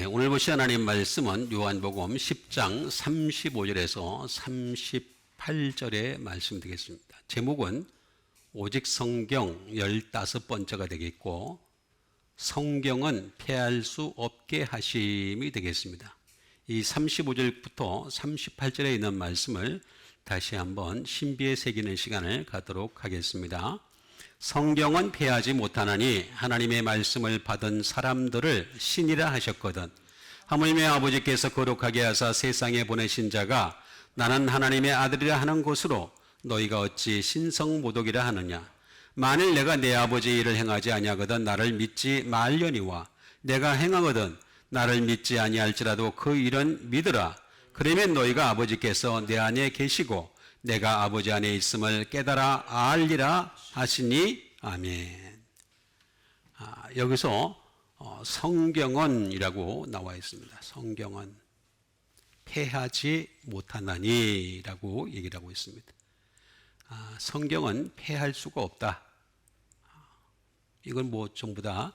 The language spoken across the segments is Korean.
오늘 보실 하나님 말씀은 요한복음 10장 35절에서 38절의 말씀 되겠습니다. 제목은 오직 성경 15번째가 되겠고 성경은 폐할 수 없게 하심이 되겠습니다. 이 35절부터 38절에 있는 말씀을 다시 한번 신비에 새기는 시간을 갖도록 하겠습니다. 성경은 폐하지 못하나니 하나님의 말씀을 받은 사람들을 신이라 하셨거든. 하물며 아버지께서 거룩하게 하사 세상에 보내신 자가 나는 하나님의 아들이라 하는 것으로 너희가 어찌 신성모독이라 하느냐. 만일 내가 내 아버지의 일을 행하지 아니하거든 나를 믿지 말려니와 내가 행하거든 나를 믿지 아니할지라도 그 일은 믿으라. 그러면 너희가 아버지께서 내 안에 계시고 내가 아버지 안에 있음을 깨달아 알리라 하시니 아멘. 여기서 성경은 이라고 나와 있습니다. 성경은 폐하지 못하나니 라고 얘기를 하고 있습니다. 성경은 폐할 수가 없다. 이건 뭐 전부 다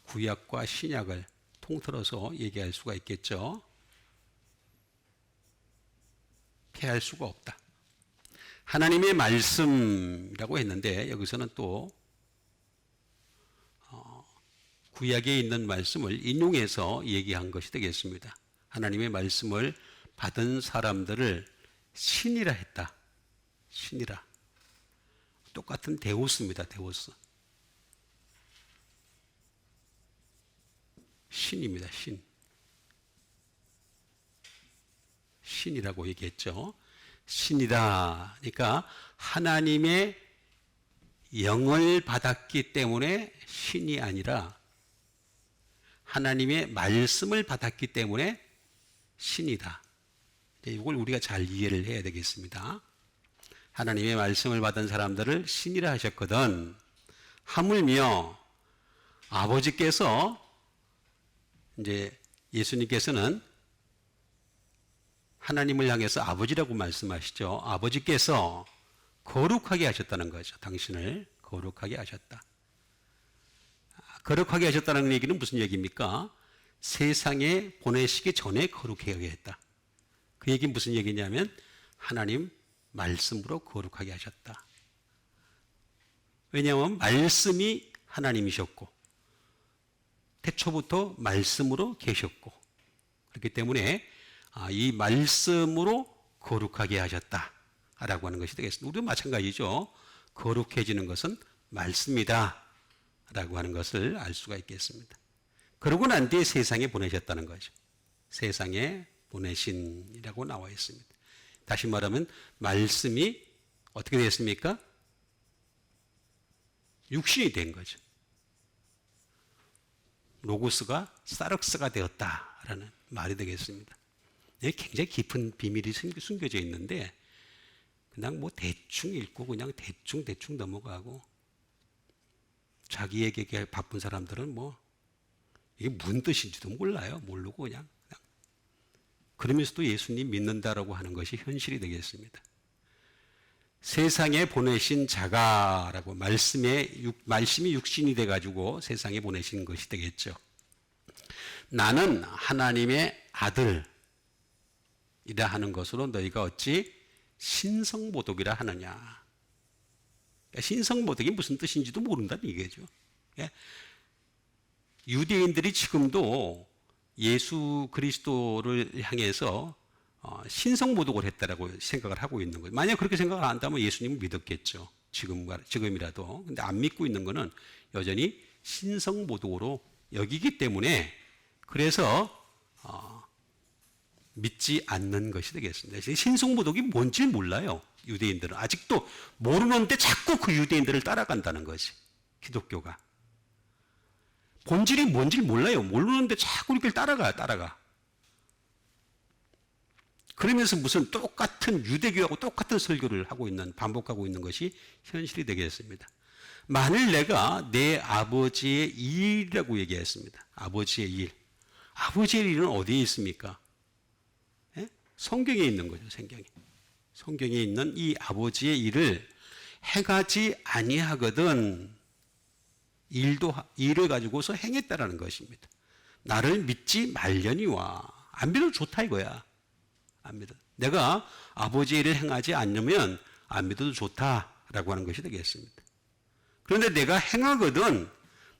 구약과 신약을 통틀어서 얘기할 수가 있겠죠. 폐할 수가 없다. 하나님의 말씀이라고 했는데 여기서는 또 구약에 있는 말씀을 인용해서 얘기한 것이 되겠습니다. 하나님의 말씀을 받은 사람들을 신이라 했다. 신이라. 똑같은 데오스입니다. 데오스. 신입니다. 신. 신이라고 얘기했죠. 신이다. 그러니까 하나님의 영을 받았기 때문에 신이 아니라 하나님의 말씀을 받았기 때문에 신이다. 이걸 우리가 잘 이해를 해야 되겠습니다. 하나님의 말씀을 받은 사람들을 신이라 하셨거든. 하물며 아버지께서 이제 예수님께서는 하나님을 향해서 아버지라고 말씀하시죠. 아버지께서 거룩하게 하셨다는 거죠. 당신을 거룩하게 하셨다. 거룩하게 하셨다는 얘기는 무슨 얘기입니까? 세상에 보내시기 전에 거룩하게 했다. 그 얘기는 무슨 얘기냐면 하나님 말씀으로 거룩하게 하셨다. 왜냐하면 말씀이 하나님이셨고 태초부터 말씀으로 계셨고 그렇기 때문에 이 말씀으로 거룩하게 하셨다라고 하는 것이 되겠습니다. 우리도 마찬가지죠. 거룩해지는 것은 말씀이다 라고 하는 것을 알 수가 있겠습니다. 그러고 난 뒤에 세상에 보내셨다는 거죠. 세상에 보내신이라고 나와 있습니다. 다시 말하면 말씀이 어떻게 되었습니까? 육신이 된 거죠. 로고스가 사륵스가 되었다라는 말이 되겠습니다. 굉장히 깊은 비밀이 숨겨져 있는데 그냥 뭐 대충 읽고 그냥 대충 넘어가고 자기에게 바쁜 사람들은 뭐 이게 무슨 뜻인지도 몰라요. 모르고 그냥. 그러면서도 예수님 믿는다라고 하는 것이 현실이 되겠습니다. 세상에 보내신 자가라고 말씀이 육신이 돼가지고 세상에 보내신 것이 되겠죠. 나는 하나님의 아들 이라 하는 것으로 너희가 어찌 신성모독이라 하느냐. 신성모독이 무슨 뜻인지도 모른다는 얘기죠. 유대인들이 지금도 예수 그리스도를 향해서 신성모독을 했다라고 생각을 하고 있는 거예요. 만약 그렇게 생각을 안 한다면 예수님은 믿었겠죠. 지금이라도. 근데 안 믿고 있는 거는 여전히 신성모독으로 여기기 때문에 그래서 믿지 않는 것이 되겠습니다. 신성모독이 뭔지 몰라요. 유대인들은 아직도 모르는데 자꾸 그 유대인들을 따라간다는 것이 기독교가. 본질이 뭔지 몰라요. 모르는데 자꾸 이렇게 따라가. 그러면서 무슨 똑같은 유대교하고 똑같은 설교를 하고 있는, 반복하고 있는 것이 현실이 되겠습니다. 만일 내가 내 아버지의 일이라고 얘기했습니다. 아버지의 일. 아버지의 일은 어디에 있습니까? 성경에 있는 거죠. 성경에 있는 이 아버지의 일을 행하지 아니하거든 일을 가지고서 행했다라는 것입니다. 나를 믿지 말려니와. 안 믿어도 좋다 이거야. 안 믿어. 내가 아버지의 일을 행하지 않으면 안 믿어도 좋다라고 하는 것이 되겠습니다. 그런데 내가 행하거든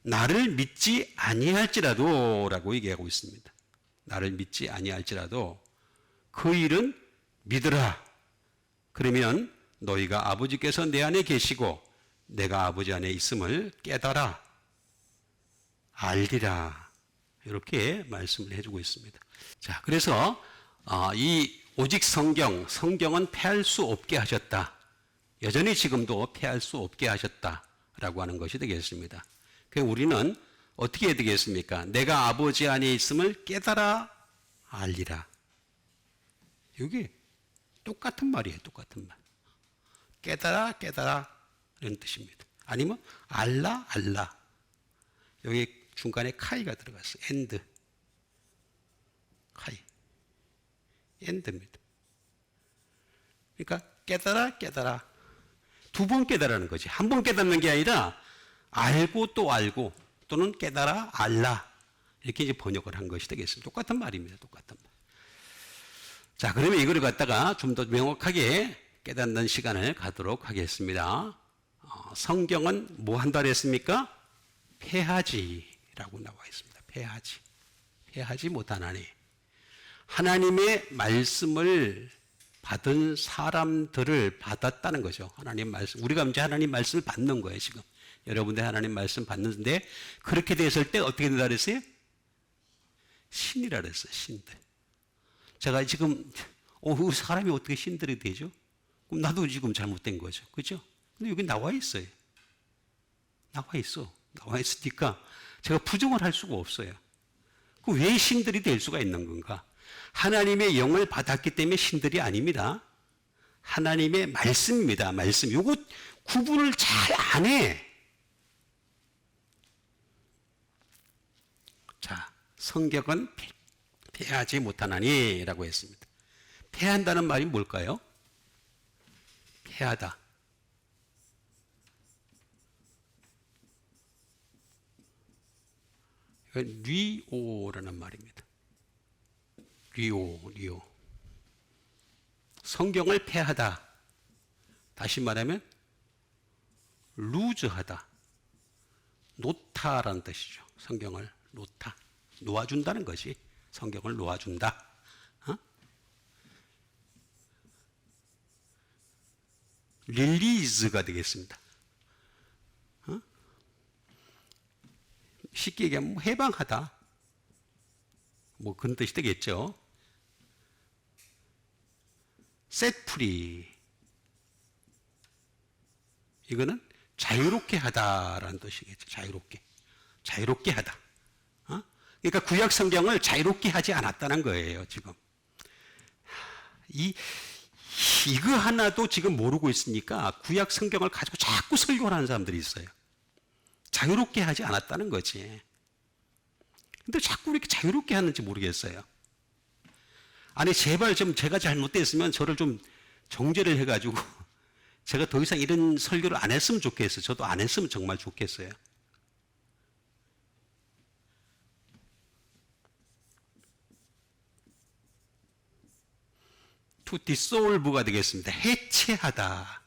나를 믿지 아니할지라도 라고 얘기하고 있습니다. 나를 믿지 아니할지라도 그 일은 믿으라. 그러면 너희가 아버지께서 내 안에 계시고 내가 아버지 안에 있음을 깨달아 알리라. 이렇게 말씀을 해주고 있습니다. 자, 그래서 이 오직 성경은 패할 수 없게 하셨다. 여전히 지금도 패할 수 없게 하셨다라고 하는 것이 되겠습니다. 그래서 우리는 어떻게 해야 되겠습니까? 내가 아버지 안에 있음을 깨달아 알리라. 이게 똑같은 말이에요. 똑같은 말. 깨달아 이런 뜻입니다. 아니면 알라. 여기 중간에 카이가 들어갔어요. 엔드. 카이. 엔드입니다. 그러니까 깨달아. 두 번 깨달아는 거지. 한 번 깨닫는 게 아니라 알고 또 알고 또는 깨달아 알라. 이렇게 이제 번역을 한 것이 되겠습니다. 똑같은 말입니다. 똑같은 말. 자, 그러면 이거를 갖다가 좀 더 명확하게 깨닫는 시간을 갖도록 하겠습니다. 성경은 뭐 한다 그랬습니까? 패하지라고 나와 있습니다. 패하지 못하나니. 하나님의 말씀을 받은 사람들을 받았다는 거죠. 하나님 말씀. 우리가 이제 하나님 말씀을 받는 거예요, 지금. 여러분들 하나님 말씀 받는데 그렇게 됐을 때 어떻게 된다 그랬어요? 신이라 그랬어요, 신들. 제가 지금 사람이 어떻게 신들이 되죠? 그럼 나도 지금 잘못된 거죠. 그죠? 근데 여기 나와 있어요. 나와 있으니까 제가 부정을 할 수가 없어요. 그 왜 신들이 될 수가 있는 건가? 하나님의 영을 받았기 때문에 신들이 아닙니다. 하나님의 말씀입니다. 말씀. 요거 구분을 잘 안 해. 자, 성경은 패하지 못하나니 라고 했습니다. 패한다는 말이 뭘까요? 패하다. 이건 리오라는 말입니다. 리오. 성경을 패하다. 다시 말하면 루즈하다. 놓다라는 뜻이죠. 성경을 놓아준다는 것이 성경을 놓아준다. 릴리즈가 되겠습니다. 쉽게 얘기하면 해방하다. 뭐 그런 뜻이 되겠죠. 셋프리. 이거는 자유롭게 하다라는 뜻이겠죠. 자유롭게 하다. 그러니까 구약 성경을 자유롭게 하지 않았다는 거예요, 지금. 이거 하나도 지금 모르고 있으니까 구약 성경을 가지고 자꾸 설교를 하는 사람들이 있어요. 자유롭게 하지 않았다는 거지. 근데 자꾸 이렇게 자유롭게 하는지 모르겠어요. 아니, 제발 좀 제가 잘못됐으면 저를 좀 정죄를 해가지고 제가 더 이상 이런 설교를 안 했으면 좋겠어요. 저도 안 했으면 정말 좋겠어요. to dissolve가 되겠습니다. 해체하다.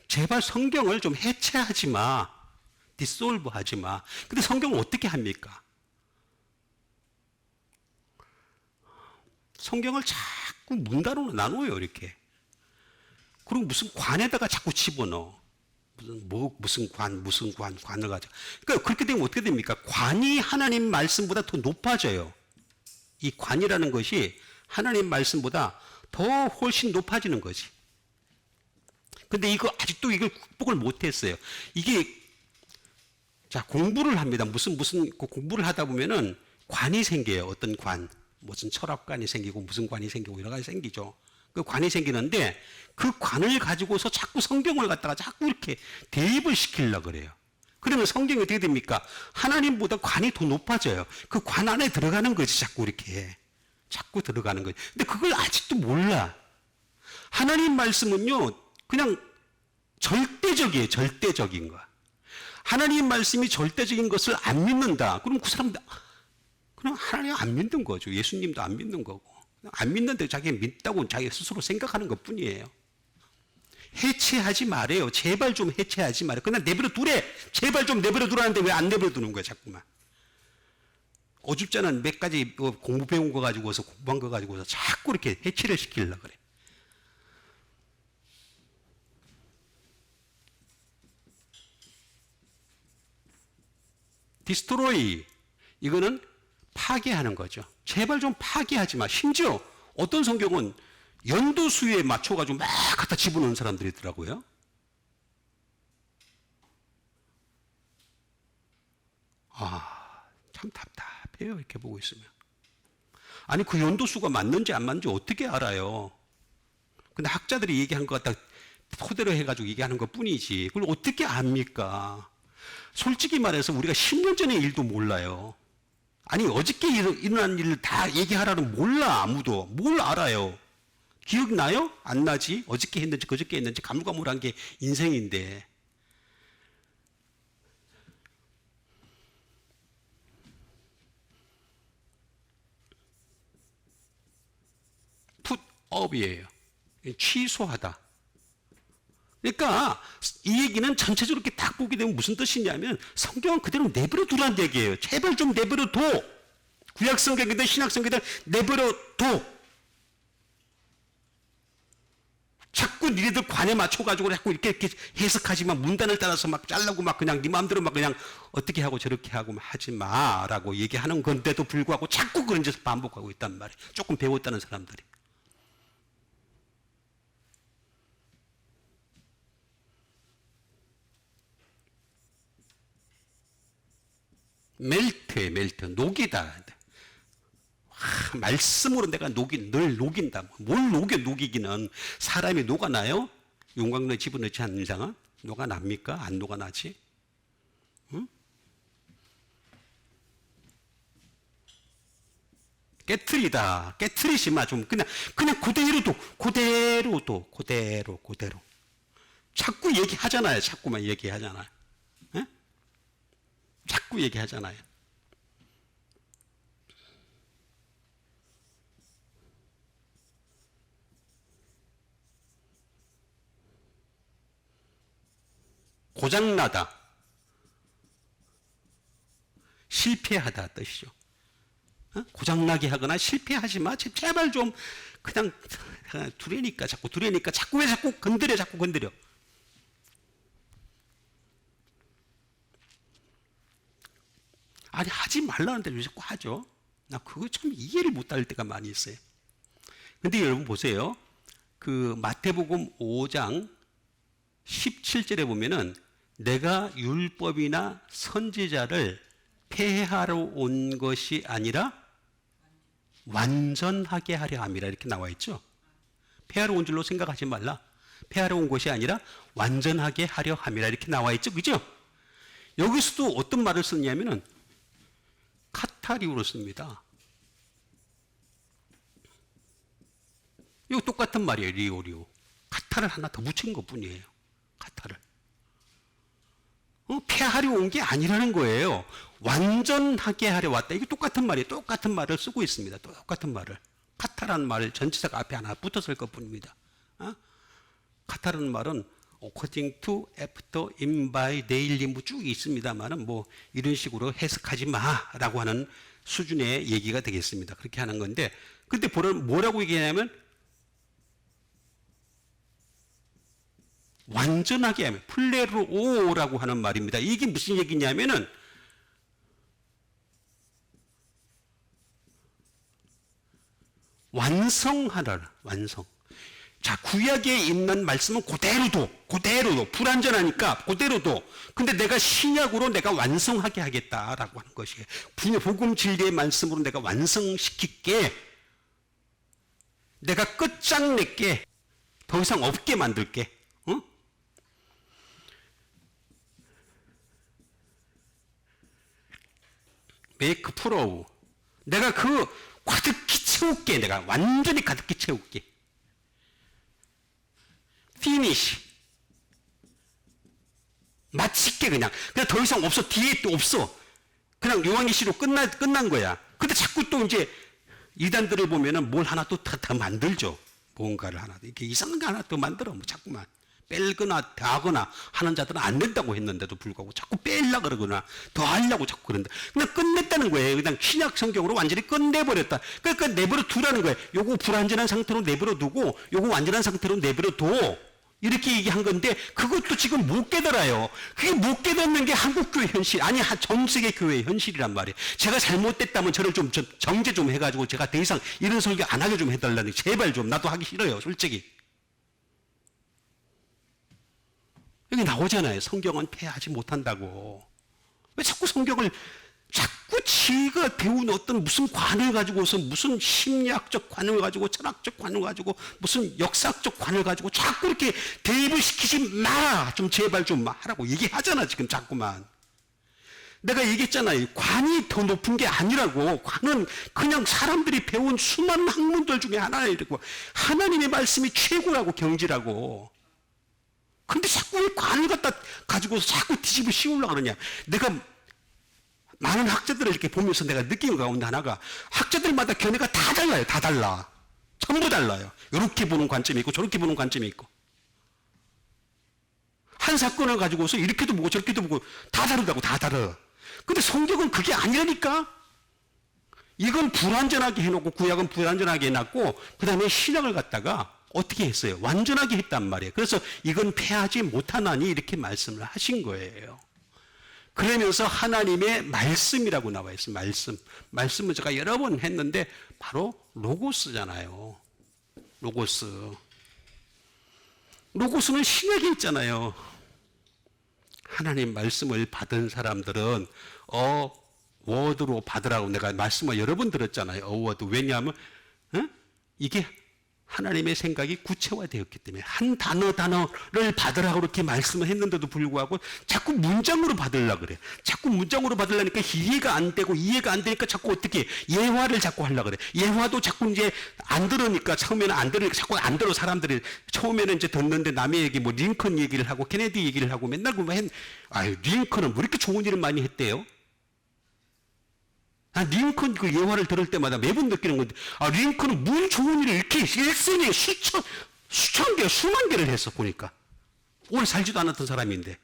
제발 성경을 좀 해체하지 마. dissolve 하지 마. 근데 성경을 어떻게 합니까? 성경을 자꾸 문단으로 나눠요, 이렇게. 그리고 무슨 관에다가 자꾸 집어넣어. 무슨 관을 가지고. 그러니까 그렇게 되면 어떻게 됩니까? 관이 하나님 말씀보다 더 높아져요. 이 관이라는 것이 하나님 말씀보다 더 훨씬 높아지는 거지. 근데 아직도 이걸 극복을 못했어요. 자, 공부를 합니다. 무슨 공부를 하다 보면은 관이 생겨요. 어떤 관. 무슨 철학관이 생기고 무슨 관이 생기고 여러 가지 생기죠. 그 관이 생기는데 그 관을 가지고서 자꾸 성경을 갖다가 자꾸 이렇게 대입을 시키려고 그래요. 그러면 성경이 어떻게 됩니까? 하나님보다 관이 더 높아져요. 그 관 안에 들어가는 거지, 자꾸 이렇게. 자꾸 들어가는 거지. 근데 그걸 아직도 몰라. 하나님 말씀은요, 그냥 절대적인 거야. 하나님 말씀이 절대적인 것을 안 믿는다. 그럼 그 사람 그럼 하나님 안 믿는 거죠. 예수님도 안 믿는 거고. 안 믿는데 자기가 믿다고 자기 스스로 생각하는 것 뿐이에요. 해체하지 말아요. 제발 좀 해체하지 말아요. 그냥 내버려 두래. 제발 좀 내버려 두라는데 왜 안 내버려 두는 거야, 자꾸만. 어줍잖아. 몇 가지 공부 배운 거 가지고서 공부한 거 가지고서 자꾸 이렇게 해체를 시키려고 그래. 디스트로이. 이거는 파괴하는 거죠. 제발 좀 파괴하지 마. 심지어 어떤 성경은 연도수에 맞춰가지고 막 갖다 집어넣는 사람들이 있더라고요. 참 답답해요. 이렇게 보고 있으면. 아니, 그 연도수가 맞는지 안 맞는지 어떻게 알아요? 근데 학자들이 얘기한 것 갖다 토대로 해가지고 얘기하는 것 뿐이지. 그걸 어떻게 압니까? 솔직히 말해서 우리가 10년 전의 일도 몰라요. 아니, 어저께 일어난 일을 다 얘기하라는 몰라, 아무도. 뭘 알아요? 기억나요? 안 나지? 어저께 했는지 그저께 했는지 가물가물한 게 인생인데. 풋업이에요. 취소하다. 그러니까 이 얘기는 전체적으로 이렇게 딱 보게 되면 무슨 뜻이냐면 성경은 그대로 내버려 두라는 얘기예요. 제발 좀 내버려 둬. 구약 성경이든 신약 성경이든 내버려 둬. 자꾸 니네들 관에 맞춰가지고 자꾸 이렇게 해석하지만 문단을 따라서 막 잘라고 막 그냥 네 마음대로 막 그냥 어떻게 하고 저렇게 하고 하지 마라고 얘기하는 건데도 불구하고 자꾸 그런 짓을 반복하고 있단 말이에요. 조금 배웠다는 사람들이. 멜트에 멜트. 녹이다. 말씀으로 내가 늘 녹인다. 뭘 녹이기는. 사람이 녹아나요? 용광로에 집어넣지 않는 이상은? 녹아납니까? 안 녹아나지? 응? 깨트리다. 깨트리지 마. 좀 그냥 그대로. 자꾸 얘기하잖아요. 자꾸만 얘기하잖아요. 에? 자꾸 얘기하잖아요. 고장나다. 실패하다 뜻이죠. 고장나게 하거나 실패하지 마. 제발 좀 그냥 두려니까 자꾸 왜 자꾸 건드려. 아니, 하지 말라는데 왜 자꾸 하죠? 나 그거 참 이해를 못할 때가 많이 있어요. 근데 여러분 보세요. 그 마태복음 5장 17절에 보면은 내가 율법이나 선지자를 폐하러 온 것이 아니라 완전하게 하려 함이라 이렇게 나와 있죠. 폐하러 온 줄로 생각하지 말라. 폐하러 온 것이 아니라 완전하게 하려 함이라 이렇게 나와 있죠. 그죠? 여기서도 어떤 말을 썼냐면은 카타리오로 씁니다. 이거 똑같은 말이에요. 리오. 카타를 하나 더 붙인 것 뿐이에요. 카타를. 폐하려 온 게 아니라는 거예요. 완전하게 하려 왔다. 이게 똑같은 말이에요. 똑같은 말을 쓰고 있습니다. 똑같은 말을. 카타라는 말을 전치사가 앞에 하나 붙었을 것 뿐입니다. 카타라는 말은 according to, after, in, by, daily 뭐 쭉 있습니다만은 뭐 이런 식으로 해석하지 마라고 하는 수준의 얘기가 되겠습니다. 그렇게 하는 건데, 근데 뭐라고 얘기하냐면 완전하게 하면 플레로오라고 하는 말입니다. 이게 무슨 얘기냐면은 완성하라. 완성. 자, 구약에 있는 말씀은 그대로도 불완전하니까 그대로도. 근데 내가 신약으로 내가 완성하게 하겠다라고 하는 것이에요. 복음 진리의 말씀으로 내가 완성시킬게. 내가 끝장낼게. 더 이상 없게 만들게. 응? 메이크 프로. 내가 그 가득히 채울게. 내가 완전히 가득히 채울게. 피니시. 마치게 그냥 더 이상 없어. 뒤에 또 없어. 그냥 요한계시로 끝난 거야. 근데 자꾸 또 이제 이단들을 보면은 뭘 하나 또 더 만들죠. 뭔가를 하나 이렇게 이상한 거 하나 더 만들어. 뭐 자꾸만 뺄거나 더하거나 하는 자들은 안 된다고 했는데도 불구하고 자꾸 빼려고 그러거나 더 하려고 자꾸 그런다. 그냥 끝냈다는 거예요. 그냥 신약 성경으로 완전히 끝내버렸다. 그러니까 내버려 두라는 거예요. 요거 불완전한 상태로 내버려 두고 요거 완전한 상태로 내버려 둬. 이렇게 얘기한 건데 그것도 지금 못 깨달아요. 그게 못 깨닫는 게 한국교회 현실, 아니 전 세계 교회의 현실이란 말이에요. 제가 잘못됐다면 저를 좀 정죄 좀 해가지고 제가 더 이상 이런 설교 안 하게 좀 해달라는, 제발 좀. 나도 하기 싫어요, 솔직히. 여기 나오잖아요. 성경은 폐하지 못한다고. 왜 자꾸 성경을 자꾸 지가 배운 어떤 무슨 관을 가지고서 무슨 심리학적 관을 가지고 철학적 관을 가지고 무슨 역사적 관을 가지고 자꾸 이렇게 대입을 시키지 마. 좀 제발 좀 하라고 얘기하잖아 지금 자꾸만. 내가 얘기했잖아요. 관이 더 높은 게 아니라고. 관은 그냥 사람들이 배운 수많은 학문들 중에 하나이고 하나님의 말씀이 최고라고, 경지라고. 근데 자꾸 왜 관을 갖다 가지고 자꾸 뒤집어 씌우려고 그러냐. 내가 많은 학자들을 이렇게 보면서 내가 느낀 가운데 하나가, 학자들마다 견해가 다 달라요. 다 달라. 전부 달라요. 이렇게 보는 관점이 있고 저렇게 보는 관점이 있고. 한 사건을 가지고서 이렇게도 보고 저렇게도 보고 다 다르다고. 다 다르. 근데 성경은 그게 아니라니까. 이건 불완전하게 해놓고 구약은 불완전하게 해놨고 그 다음에 신약을 갖다가 어떻게 했어요? 완전하게 했단 말이에요. 그래서 이건 폐하지 못하나니 이렇게 말씀을 하신 거예요. 그러면서 하나님의 말씀이라고 나와 있어요. 말씀은 제가 여러 번 했는데 바로 로고스잖아요. 로고스는 신약에 있잖아요. 하나님 말씀을 받은 사람들은 워드로 받으라고 내가 말씀을 여러 번 들었잖아요. 워드. 왜냐하면 이게 하나님의 생각이 구체화되었기 때문에 한 단어를 받으라고 그렇게 말씀을 했는데도 불구하고 자꾸 문장으로 받으려고 그래. 자꾸 문장으로 받으려니까 이해가 안 되니까 자꾸 어떻게 예화를 자꾸 하려고 그래. 예화도 자꾸 이제 안 들으니까, 처음에는 안 들으니까 자꾸 안 들어. 사람들이 처음에는 이제 듣는데 남의 얘기, 뭐 링컨 얘기를 하고 케네디 얘기를 하고 맨날 그만 링컨은 왜 이렇게 좋은 일을 많이 했대요? 링컨 그 예화를 들을 때마다 매번 느끼는 건데, 링컨은 뭘 좋은 일을 이렇게 일생에 수천 개, 수만 개를 했어, 보니까. 오래 살지도 않았던 사람인데.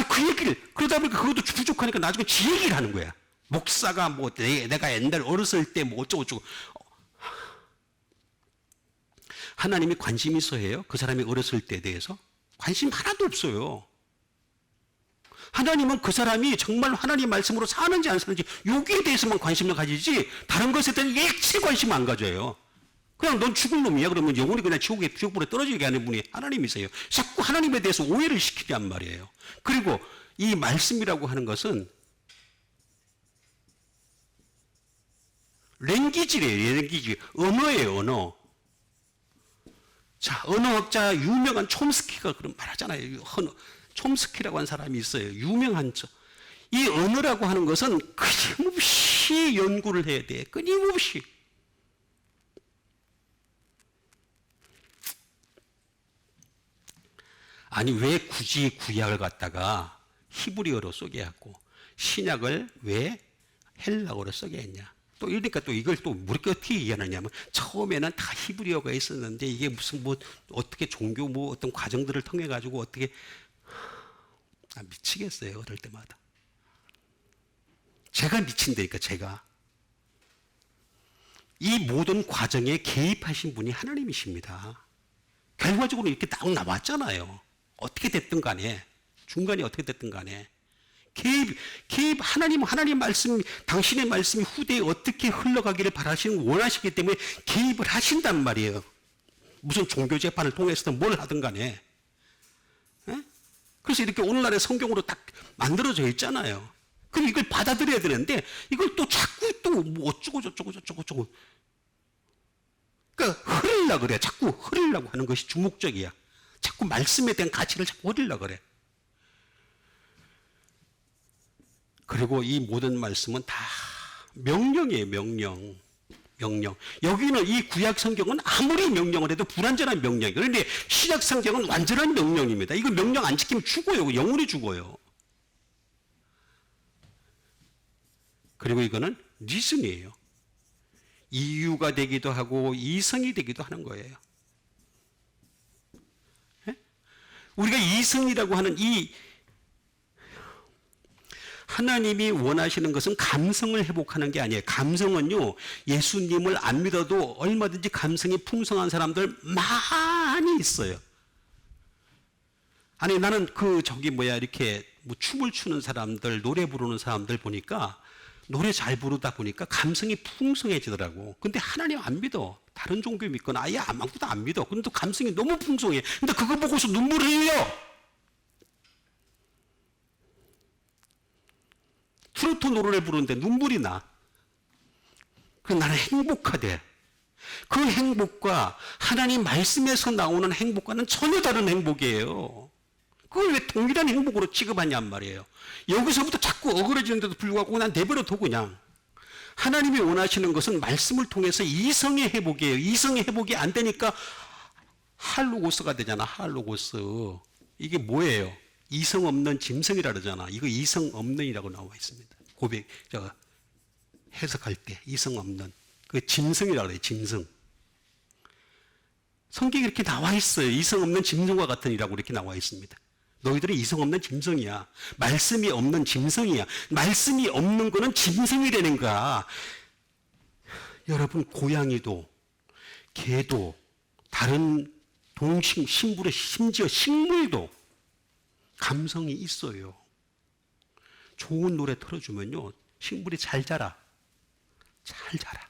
그 얘기를, 그러다 보니까 그것도 부족하니까 나중에 지 얘기를 하는 거야. 목사가 뭐, 내가 옛날 어렸을 때 뭐 어쩌고저쩌고. 하나님이 관심 있어 해요? 그 사람이 어렸을 때에 대해서? 관심 하나도 없어요. 하나님은 그 사람이 정말 하나님 말씀으로 사는지 안 사는지 여기에 대해서만 관심을 가지지 다른 것에 대한 일체 관심 안 가져요. 그냥 넌 죽을 놈이야 그러면 영원히 그냥 지옥불에 떨어지게 하는 분이 하나님이세요. 자꾸 하나님에 대해서 오해를 시키냔 말이에요. 그리고 이 말씀이라고 하는 것은 랭귀지래요. 언어예요. 언어. 자, 언어학자 유명한 촘스키가 그런 말하잖아요. 촘스키라고 하는 사람이 있어요. 유명한 이 언어라고 하는 것은 끊임없이 연구를 해야 돼. 끊임없이. 아니 왜 굳이 구약을 갖다가 히브리어로 쓰게 했고 신약을 왜 헬라어로 쓰게 했냐. 또 이러니까 또 이걸 또 우리가 어떻게 얘기하느냐면 처음에는 다 히브리어가 있었는데 이게 무슨 뭐 어떻게 종교 뭐 어떤 과정들을 통해 가지고 어떻게 미치겠어요. 어떨 때마다. 제가 미친다니까 제가. 이 모든 과정에 개입하신 분이 하나님이십니다. 결과적으로 이렇게 딱 나왔잖아요. 어떻게 됐든 간에 중간에 어떻게 됐든 간에 개입 하나님 말씀 당신의 말씀이 후대에 어떻게 흘러가기를 원하시기 때문에 개입을 하신단 말이에요. 무슨 종교 재판을 통해서든 뭘 하든 간에. 그래서 이렇게 오늘날의 성경으로 딱 만들어져 있잖아요. 그럼 이걸 받아들여야 되는데 이걸 또 자꾸 또 뭐 어쩌고 저쩌고 그러니까 흐리려고 그래. 자꾸 흐리려고 하는 것이 주목적이야. 자꾸 말씀에 대한 가치를 자꾸 흐리려고 그래. 그리고 이 모든 말씀은 다 명령이에요. 명령. 명령. 여기는 이 구약 성경은 아무리 명령을 해도 불완전한 명령이에요. 그런데 신약 성경은 완전한 명령입니다. 이거 명령 안 지키면 죽어요. 영원히 죽어요. 그리고 이거는 리즌이에요. 이유가 되기도 하고 이성이 되기도 하는 거예요. 예? 우리가 이성이라고 하는 이 하나님이 원하시는 것은 감성을 회복하는 게 아니에요. 감성은요, 예수님을 안 믿어도 얼마든지 감성이 풍성한 사람들 많이 있어요. 아니, 나는 이렇게 뭐 춤을 추는 사람들, 노래 부르는 사람들 보니까 노래 잘 부르다 보니까 감성이 풍성해지더라고. 근데 하나님 안 믿어. 다른 종교 믿거나 아예 아무것도 안 믿어. 근데 또 감성이 너무 풍성해. 근데 그거 보고서 눈물을 흘려. 트로트 노래를 부르는데 눈물이 나. 그래서 나는 행복하대. 그 행복과 하나님 말씀에서 나오는 행복과는 전혀 다른 행복이에요. 그걸 왜 동일한 행복으로 취급하냔 말이에요. 여기서부터 자꾸 어그러지는데도 불구하고 그냥 내버려둬 그냥. 하나님이 원하시는 것은 말씀을 통해서 이성의 회복이에요. 이성의 회복이 안 되니까 할로고스가 되잖아. 할로고스. 이게 뭐예요? 이성 없는 짐승이라 그러잖아. 이거 이성 없는이라고 나와 있습니다. 해석할 때 이성 없는 그 짐승이라고 그래요. 짐승. 성경에 이렇게 나와 있어요. 이성 없는 짐승과 같은 이라고 이렇게 나와 있습니다. 너희들은 이성 없는 짐승이야. 말씀이 없는 짐승이야. 말씀이 없는 거는 짐승이라는 거야. 여러분, 고양이도 개도 다른 동식물의 심지어 식물도 감성이 있어요. 좋은 노래 틀어주면요, 식물이 잘 자라. 잘 자라.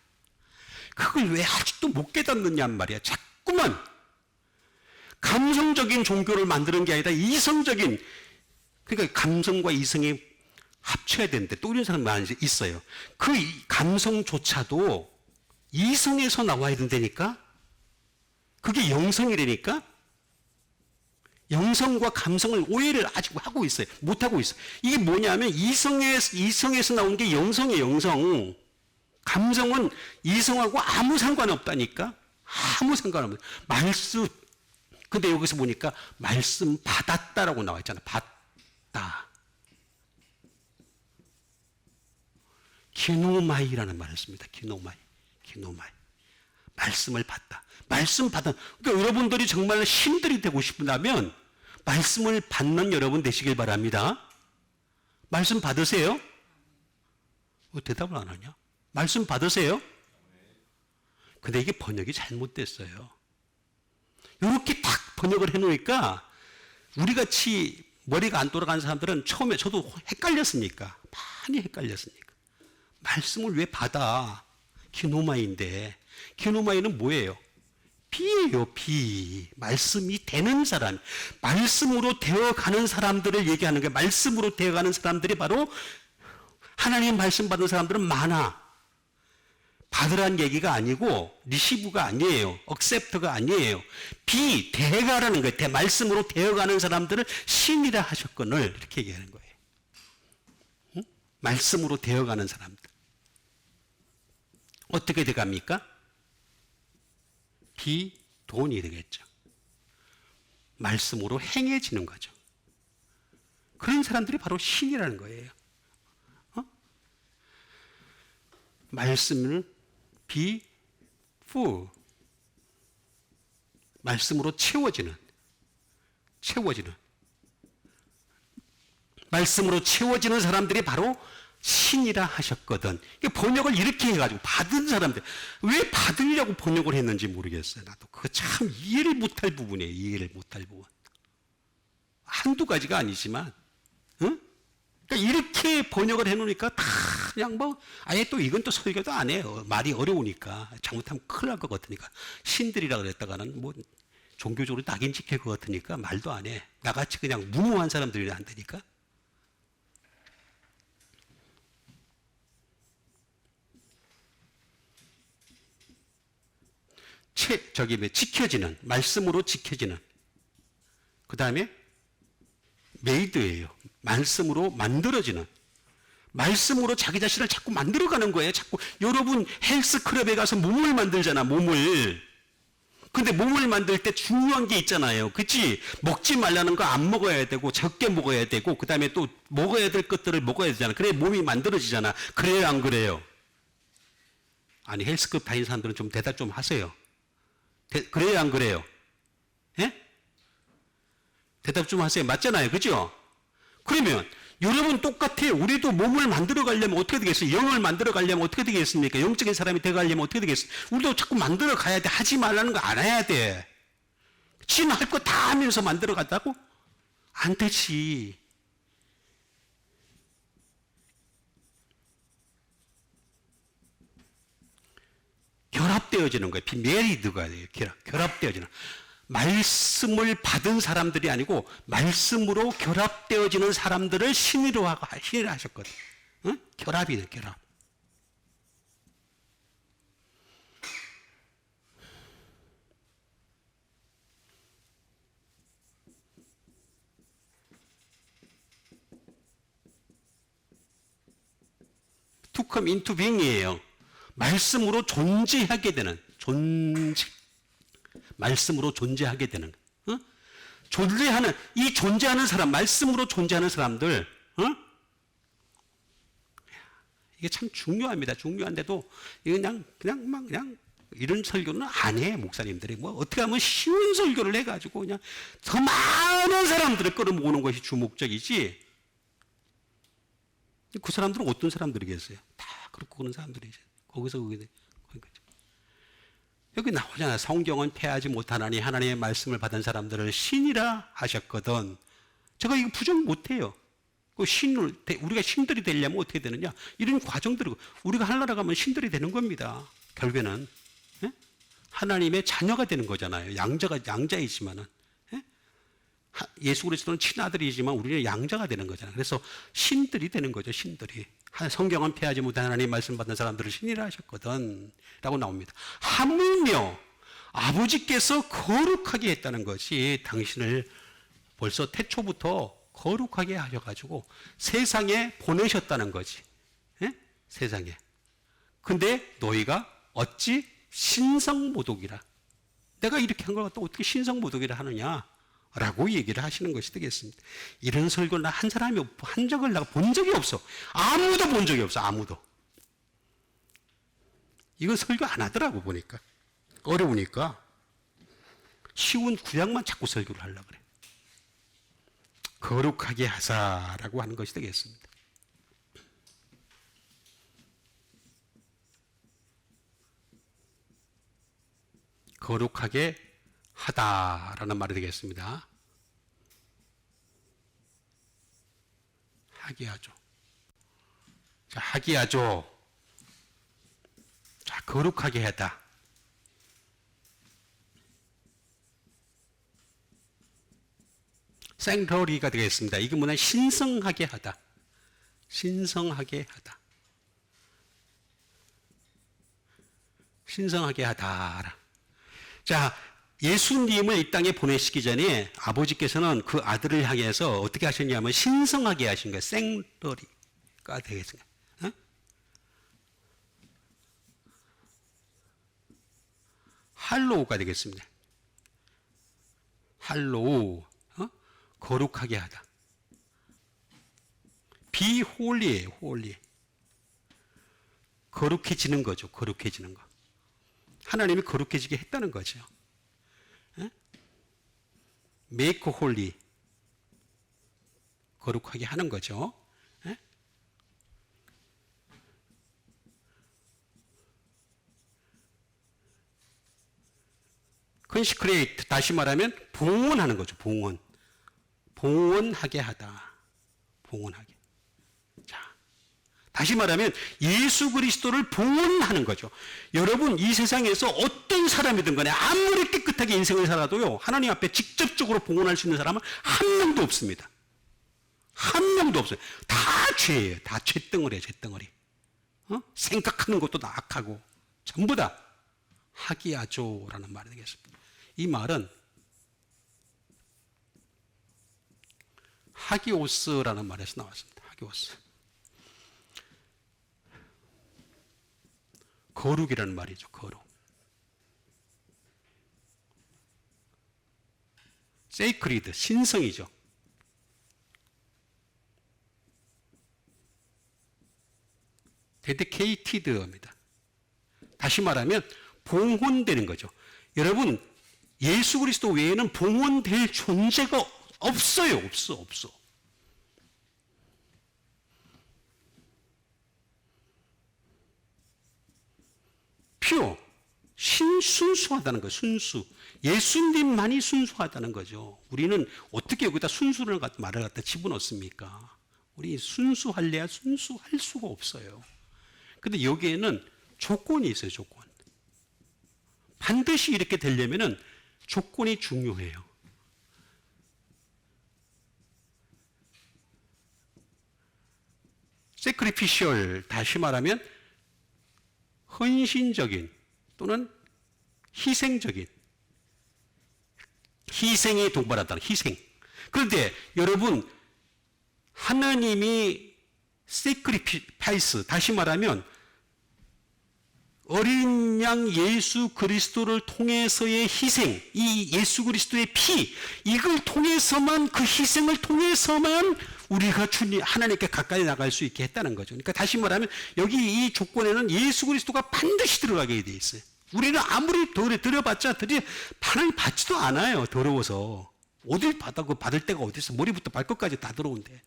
그걸 왜 아직도 못 깨닫느냐 말이야. 자꾸만 감성적인 종교를 만드는 게 아니라 이성적인, 그러니까 감성과 이성이 합쳐야 되는데 또 이런 사람이 많이 있어요. 그 감성조차도 이성에서 나와야 된다니까? 그게 영성이라니까? 영성과 감성을 오해를 아직 하고 있어요. 못하고 있어요. 이게 뭐냐면 이성에서 나온 게 영성이에요. 영성. 감성은 이성하고 아무 상관없다니까? 아무 상관없어요. 말씀. 근데 여기서 보니까 말씀 받았다라고 나와 있잖아. 받다. 기노마이라는 말을 씁니다. 기노마이. 말씀을 받다. 말씀 받은. 그러니까 여러분들이 정말 신들이 되고 싶다면 말씀을 받는 여러분 되시길 바랍니다. 말씀 받으세요? 왜 대답을 안 하냐? 말씀 받으세요? 근데 이게 번역이 잘못됐어요. 이렇게 딱 번역을 해놓으니까 우리같이 머리가 안 돌아가는 사람들은 처음에 저도 헷갈렸으니까, 많이 헷갈렸으니까. 말씀을 왜 받아? 기노마이인데. 기노마이는 뭐예요? 비예요, 비. 말씀이 되는 사람. 말씀으로 되어가는 사람들을 얘기하는 거예요. 말씀으로 되어가는 사람들이 바로 하나님 말씀 받은 사람들은 많아. 받으라는 얘기가 아니고 리시브가 아니에요. 억셉트가 아니에요. 대가라는 거예요. 말씀으로 되어가는 사람들을 신이라 하셨거늘 이렇게 얘기하는 거예요. 응? 말씀으로 되어가는 사람들. 어떻게 돼갑니까? 돈이 되겠죠. 말씀으로 행해지는 거죠. 그런 사람들이 바로 신이라는 거예요. 말씀을 full. 말씀으로 채워지는. 말씀으로 채워지는 사람들이 바로 신이라 하셨거든. 번역을 이렇게 해가지고 받은 사람들. 왜 받으려고 번역을 했는지 모르겠어요. 나도 그거 참 이해를 못할 부분이에요. 이해를 못할 부분. 한두 가지가 아니지만, 응? 그러니까 이렇게 번역을 해놓으니까 다 그냥 아예 또 이건 또 설교도 안 해요. 말이 어려우니까. 잘못하면 큰일 날 것 같으니까. 신들이라 그랬다가는 종교적으로 낙인 찍힐 것 같으니까 말도 안 해. 나같이 그냥 무모한 사람들이 안 되니까. 지켜지는, 말씀으로 지켜지는. 그 다음에 메이드예요. 말씀으로 만들어지는. 말씀으로 자기 자신을 자꾸 만들어가는 거예요. 자꾸 여러분 헬스클럽에 가서 몸을 만들잖아. 몸을. 근데 몸을 만들 때 중요한 게 있잖아요. 그치? 먹지 말라는 거 안 먹어야 되고 적게 먹어야 되고 그 다음에 또 먹어야 될 것들을 먹어야 되잖아. 그래야 몸이 만들어지잖아. 그래요 안 그래요? 아니 헬스클럽 다니는 사람들은 좀 대답 좀 하세요. 그래요 안 그래요? 예? 대답 좀 하세요. 맞잖아요. 그죠? 그러면 여러분 똑같아요. 우리도 몸을 만들어 가려면 어떻게 되겠어요? 영을 만들어 가려면 어떻게 되겠습니까? 영적인 사람이 되어 가려면 어떻게 되겠어요? 우리도 자꾸 만들어 가야 돼. 하지 말라는 거 안 해야 돼. 지는 할 거 다 하면서 만들어 갔다고? 안 되지. 결합되어지는 거예요. 메리드가 돼요. 결합되어지는. 말씀을 받은 사람들이 아니고 말씀으로 결합되어지는 사람들을 신이로 하셨거든. 응? 결합이네, 결합. To come into being이에요. 말씀으로 존재하게 되는 존재. 말씀으로 존재하게 되는 어? 존재하는 이 존재하는 사람 말씀으로 존재하는 사람들 어? 이게 참 중요합니다. 중요한데도 그냥 이런 설교는 안 해. 목사님들이 뭐 어떻게 하면 쉬운 설교를 해가지고 그냥 더 많은 사람들을 끌어모으는 것이 주 목적이지. 그 사람들은 어떤 사람들이겠어요? 다 그렇고 그런 사람들이죠. 거기서 그게 여기 나오잖아요. 성경은 패하지 못하나니 하나님의 말씀을 받은 사람들을 신이라 하셨거든. 제가 이거 부정 못해요. 우리가 신들이 되려면 어떻게 되느냐? 이런 과정들이 우리가 하늘나라 가면 신들이 되는 겁니다. 결국에는 예? 하나님의 자녀가 되는 거잖아요. 양자이지만은 예? 예수 그리스도는 친아들이지만 우리는 양자가 되는 거잖아요. 그래서 신들이 되는 거죠. 신들이. 성경은 패하지 못한 하나님 말씀 받는 사람들을 신이라 하셨거든 라고 나옵니다. 하물며 아버지께서 거룩하게 했다는 것이 당신을 벌써 태초부터 거룩하게 하셔가지고 세상에 보내셨다는 거지. 예? 세상에. 근데 너희가 어찌 신성모독이라. 내가 이렇게 한 걸 갖다 어떻게 신성모독이라 하느냐 라고 얘기를 하시는 것이 되겠습니다. 이런 설교를 나 한 사람이 한 적을 내가 본 적이 없어. 아무도 본 적이 없어. 아무도. 이건 설교 안 하더라고 보니까. 어려우니까. 쉬운 구약만 자꾸 설교를 하려고 그래. 거룩하게 하사라고 하는 것이 되겠습니다. 거룩하게 하다라는 말이 되겠습니다. 하게 하죠. 자, 하게 하죠. 자, 거룩하게 하다. 생터리가 되겠습니다. 이게 뭐냐? 신성하게 하다. 신성하게 하다. 신성하게 하다. 자, 예수님을 이 땅에 보내시기 전에 아버지께서는 그 아들을 향해서 어떻게 하셨냐면 신성하게 하신 거예요. 생터리가 되겠습니다. 어? 할로우가 되겠습니다. 할로우. 거룩하게 하다. Be holy예요. holy. 거룩해지는 거죠. 거룩해지는 거. 하나님이 거룩해지게 했다는 거죠. Make holy. 거룩하게 하는 거죠. consecrate. 다시 말하면 봉헌하는 거죠. 봉헌. 봉헌하게 하다. 봉헌하게. 자, 다시 말하면 예수 그리스도를 봉헌하는 거죠. 여러분 이 세상에서 어떤 사람이든 간에 아무리 깨끗하게 인생을 살아도요. 하나님 앞에 직접적으로 봉헌할 수 있는 사람은 한 명도 없습니다. 한 명도 없어요. 다 죄예요. 다 죄덩어리예요. 죄덩어리. 생각하는 것도 다 악하고 전부 다 하기야조라는 말이 되겠습니다. 이 말은 하기오스라는 말에서 나왔습니다. 하기오스. 거룩이라는 말이죠. 거룩. sacred, 신성이죠. dedicated입니다. 다시 말하면 봉헌되는 거죠. 여러분, 예수 그리스도 외에는 봉헌될 존재가 없어요. 없어. 퓨어, 순수하다는 거예요. 순수. 예수님만이 순수하다는 거죠. 우리는 어떻게 여기다 순수를 말을 갖다 집어넣습니까? 우리 순수할래야 순수할 수가 없어요. 근데 여기에는 조건이 있어요. 조건. 반드시 이렇게 되려면은 조건이 중요해요. sacrificial, 다시 말하면 헌신적인 또는 희생적인, 희생에 동반하다는 희생. 그런데 여러분, 하나님이 sacrifice, 다시 말하면 어린 양 예수 그리스도를 통해서의 희생, 이 예수 그리스도의 피, 이걸 통해서만, 그 희생을 통해서만 우리가 주님 하나님께 가까이 나갈 수 있게 했다는 거죠. 그러니까 다시 말하면 여기 이 조건에는 예수 그리스도가 반드시 들어가게 돼 있어요. 우리는 아무리 들여봤자 하나님 받지도 않아요. 더러워서. 어딜 받을 데가 어디 있어? 머리부터 발끝까지 다 들어온대.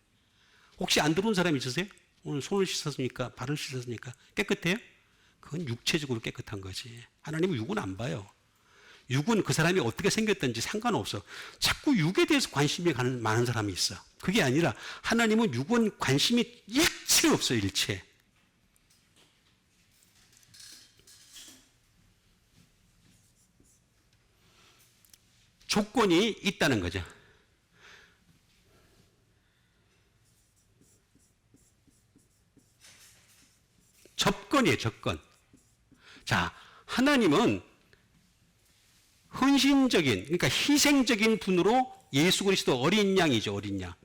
혹시 안 들어온 사람 있으세요? 오늘 손을 씻었으니까, 발을 씻었으니까 깨끗해요? 그건 육체적으로 깨끗한 거지. 하나님은 육은 안 봐요. 육은 그 사람이 어떻게 생겼든지 상관없어. 자꾸 육에 대해서 관심이 많은 사람이 있어. 그게 아니라 하나님은 육은 관심이 일체 없어요. 일체. 조건이 있다는 거죠. 접근이에요. 접근. 자, 하나님은 헌신적인, 그러니까 희생적인 분으로 예수 그리스도 어린 양이죠. 어린 양.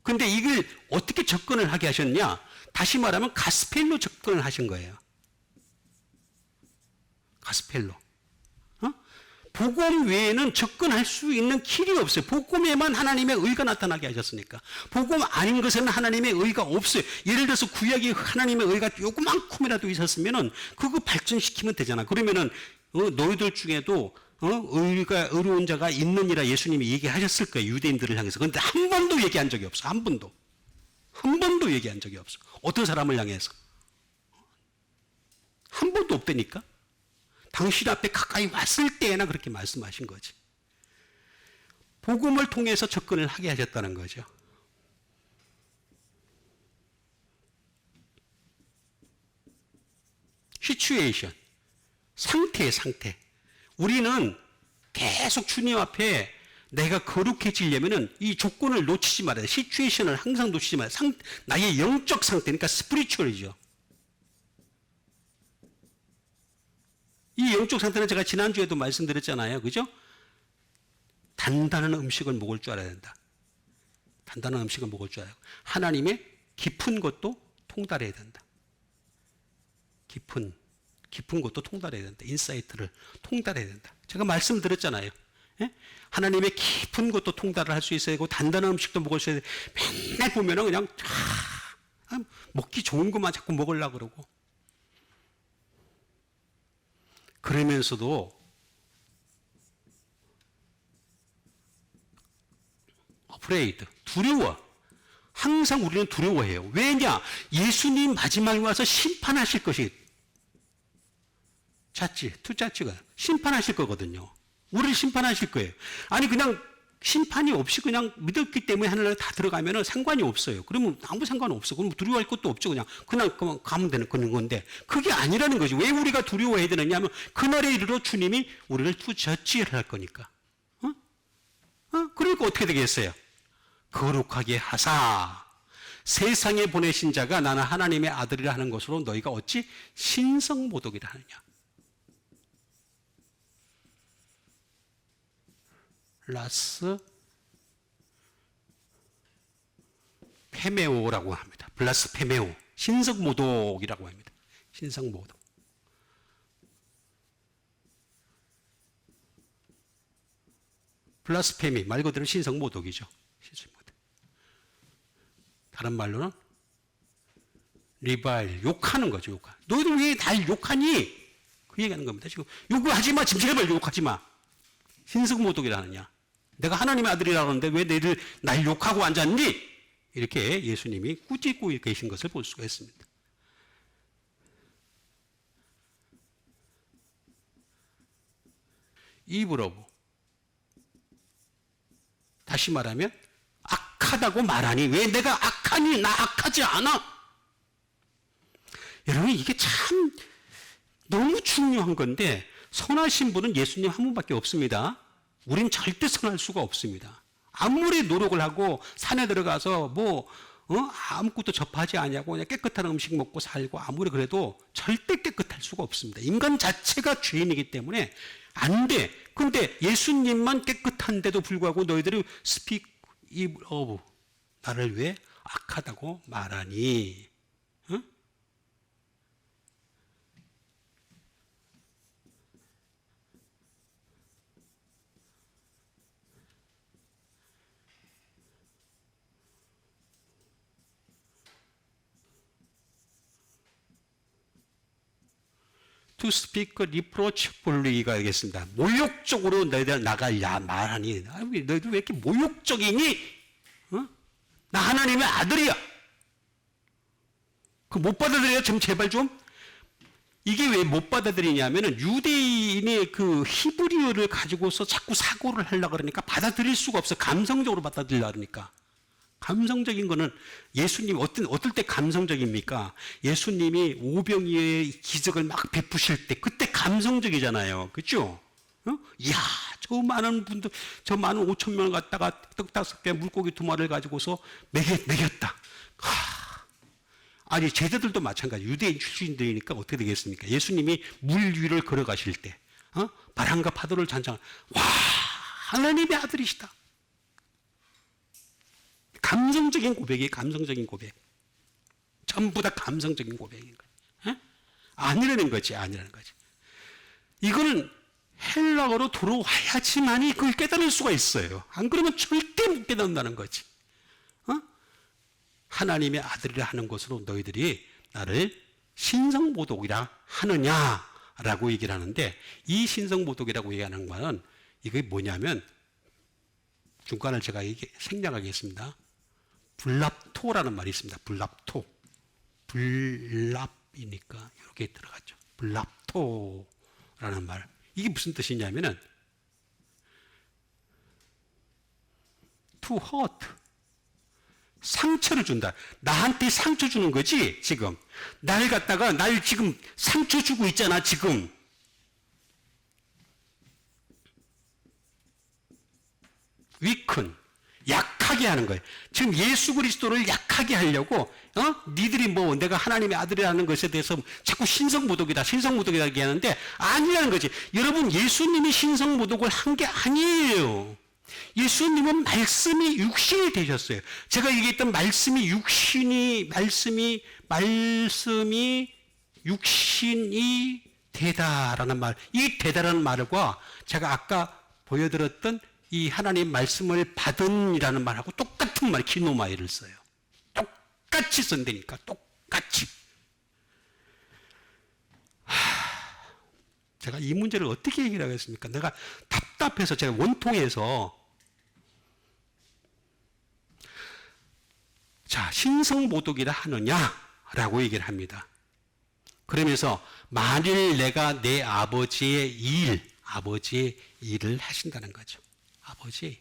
근데 이걸 어떻게 접근을 하게 하셨냐? 다시 말하면 가스펠로 접근을 하신 거예요. 가스펠로. 복음 외에는 접근할 수 있는 길이 없어요. 복음에만 하나님의 의가 나타나게 하셨으니까. 복음 아닌 것에는 하나님의 의가 없어요. 예를 들어서 구약에 하나님의 의가 요만큼이라도 있었으면은 그거 발전시키면 되잖아. 그러면은 너희들 중에도 의로운 자가 있느니라 예수님이 얘기하셨을 거예요. 유대인들을 향해서. 그런데 한 번도 얘기한 적이 없어. 한 번도. 한 번도 얘기한 적이 없어. 어떤 사람을 향해서. 한 번도 없다니까. 당신 앞에 가까이 왔을 때나 그렇게 말씀하신 거지. 복음을 통해서 접근을 하게 하셨다는 거죠. 시츄에이션, 상태. 우리는 계속 주님 앞에 내가 거룩해지려면은 이 조건을 놓치지 말아야 돼. 시츄에이션을 항상 놓치지 말아야 돼. 나의 영적 상태, 그러니까 스피리추얼이죠. 이 영적 상태는 제가 지난주에도 말씀드렸잖아요. 그죠? 단단한 음식을 먹을 줄 알아야 된다. 단단한 음식을 먹을 줄 알아야 되고 하나님의 깊은 것도 통달해야 된다. 깊은 것도 통달해야 된다. 인사이트를 통달해야 된다. 제가 말씀드렸잖아요. 예? 하나님의 깊은 것도 통달을 할 수 있어야 되고 단단한 음식도 먹을 수 있어야 되고 맨날 보면은 그냥 먹기 좋은 것만 자꾸 먹으려고 그러고 그러면서도 afraid, 두려워. 항상 우리는 두려워해요. 왜냐? 예수님 마지막에 와서 심판하실 것이 투자치가 심판하실 거거든요. 우리를 심판하실 거예요. 아니 그냥 심판이 없이 그냥 믿었기 때문에 하늘나라에 다 들어가면 상관이 없어요. 그러면 아무 상관없어. 그럼 두려워할 것도 없죠. 그냥 가면 되는 건데 그게 아니라는 거지. 왜 우리가 두려워해야 되느냐 하면 그날에 이르러 주님이 우리를 투저치를 할 거니까. 그러니까 어떻게 되겠어요? 거룩하게 하사 세상에 보내신 자가 나는 하나님의 아들이라 하는 것으로 너희가 어찌 신성모독이라 하느냐. 라스 페메오라고 합니다. 블라스페메오, 신성모독이라고 합니다. 신성모독. 블라스페미, 말 그대로 신성모독이죠. 신성모독. 다른 말로는 리바일, 욕하는 거죠. 욕하. 너희들 왜 날 욕하니? 그 얘기하는 겁니다. 지금 욕하지 마. 지금 제발 욕하지 마. 신성모독이라 하느냐. 내가 하나님의 아들이라고 하는데 왜 너희들 날 욕하고 앉았니? 이렇게 예수님이 꾸짖고 계신 것을 볼 수가 있습니다. 입으로 다시 말하면 악하다고 말하니 왜 내가 악하니? 나 악하지 않아. 여러분 이게 참 너무 중요한 건데 선하신 분은 예수님 한 분밖에 없습니다. 우린 절대 선할 수가 없습니다. 아무리 노력을 하고 산에 들어가서 아무것도 접하지 않냐고 그냥 깨끗한 음식 먹고 살고 아무리 그래도 절대 깨끗할 수가 없습니다. 인간 자체가 죄인이기 때문에 안 돼. 근데 예수님만 깨끗한데도 불구하고 너희들이 speak evil of 나를 왜 악하다고 말하니? 응? To speak reproachfully가 되겠습니다. 모욕적으로 너희들 나갈 말하니 너희들 왜 이렇게 모욕적이니? 어? 나 하나님의 아들이야. 그 못 받아들여요? 좀 제발 좀. 이게 왜 못 받아들이냐면은 유대인의 그 히브리어를 가지고서 자꾸 사고를 하려고 그러니까 받아들일 수가 없어. 감성적으로 받아들이려고 그러니까. 감성적인 거는 예수님 어떨 때 감성적입니까? 예수님이 오병이의 기적을 막 베푸실 때 그때 감성적이잖아요. 그렇죠? 이야, 저 많은 분들, 저 많은 5천 명 갖다가 떡 5개 물고기 2마리를 가지고서 먹였다. 아니 제자들도 마찬가지. 유대인 출신들이니까 어떻게 되겠습니까? 예수님이 물 위를 걸어가실 때, 바람과 파도를 잔잔. 와, 하나님의 아들이시다. 감성적인 고백이에요. 감성적인 고백. 전부 다 감성적인 고백인 거예요. 아니라는 거지. 아니라는 거지. 이거는 헬라어로 들어와야지만이 그걸 깨달을 수가 있어요. 안 그러면 절대 못 깨닫는다는 거지. 하나님의 아들이라 하는 것으로 너희들이 나를 신성모독이라 하느냐라고 얘기를 하는데 이 신성모독이라고 얘기하는 말은 이게 뭐냐면 중간을 제가 생략하겠습니다. 불랍토라는 말이 있습니다. 불랍토. 불랍이니까 이렇게 들어갔죠. 불랍토라는 말. 이게 무슨 뜻이냐면은 to hurt. 상처를 준다. 나한테 상처 주는 거지, 지금. 날 지금 상처 주고 있잖아, 지금. 위큰. 약하게 하는 거예요. 지금 예수 그리스도를 약하게 하려고, 니들이 내가 하나님의 아들이라는 것에 대해서 자꾸 신성모독이다 얘기하는데 아니라는 거지. 여러분, 예수님이 신성모독을 한 게 아니에요. 예수님은 말씀이 육신이 되셨어요. 제가 얘기했던 말씀이 육신이 되다라는 말, 이 되다라는 말과 제가 아까 보여드렸던 이 하나님 말씀을 받은이라는 말하고 똑같은 말, 기노마이를 써요. 똑같이 쓴다니까, 똑같이. 제가 이 문제를 어떻게 얘기를 하겠습니까? 내가 답답해서 제가 원통해서 자, 신성모독이라 하느냐라고 얘기를 합니다. 그러면서 만일 내가 내 아버지의 일을 하신다는 거죠. 아버지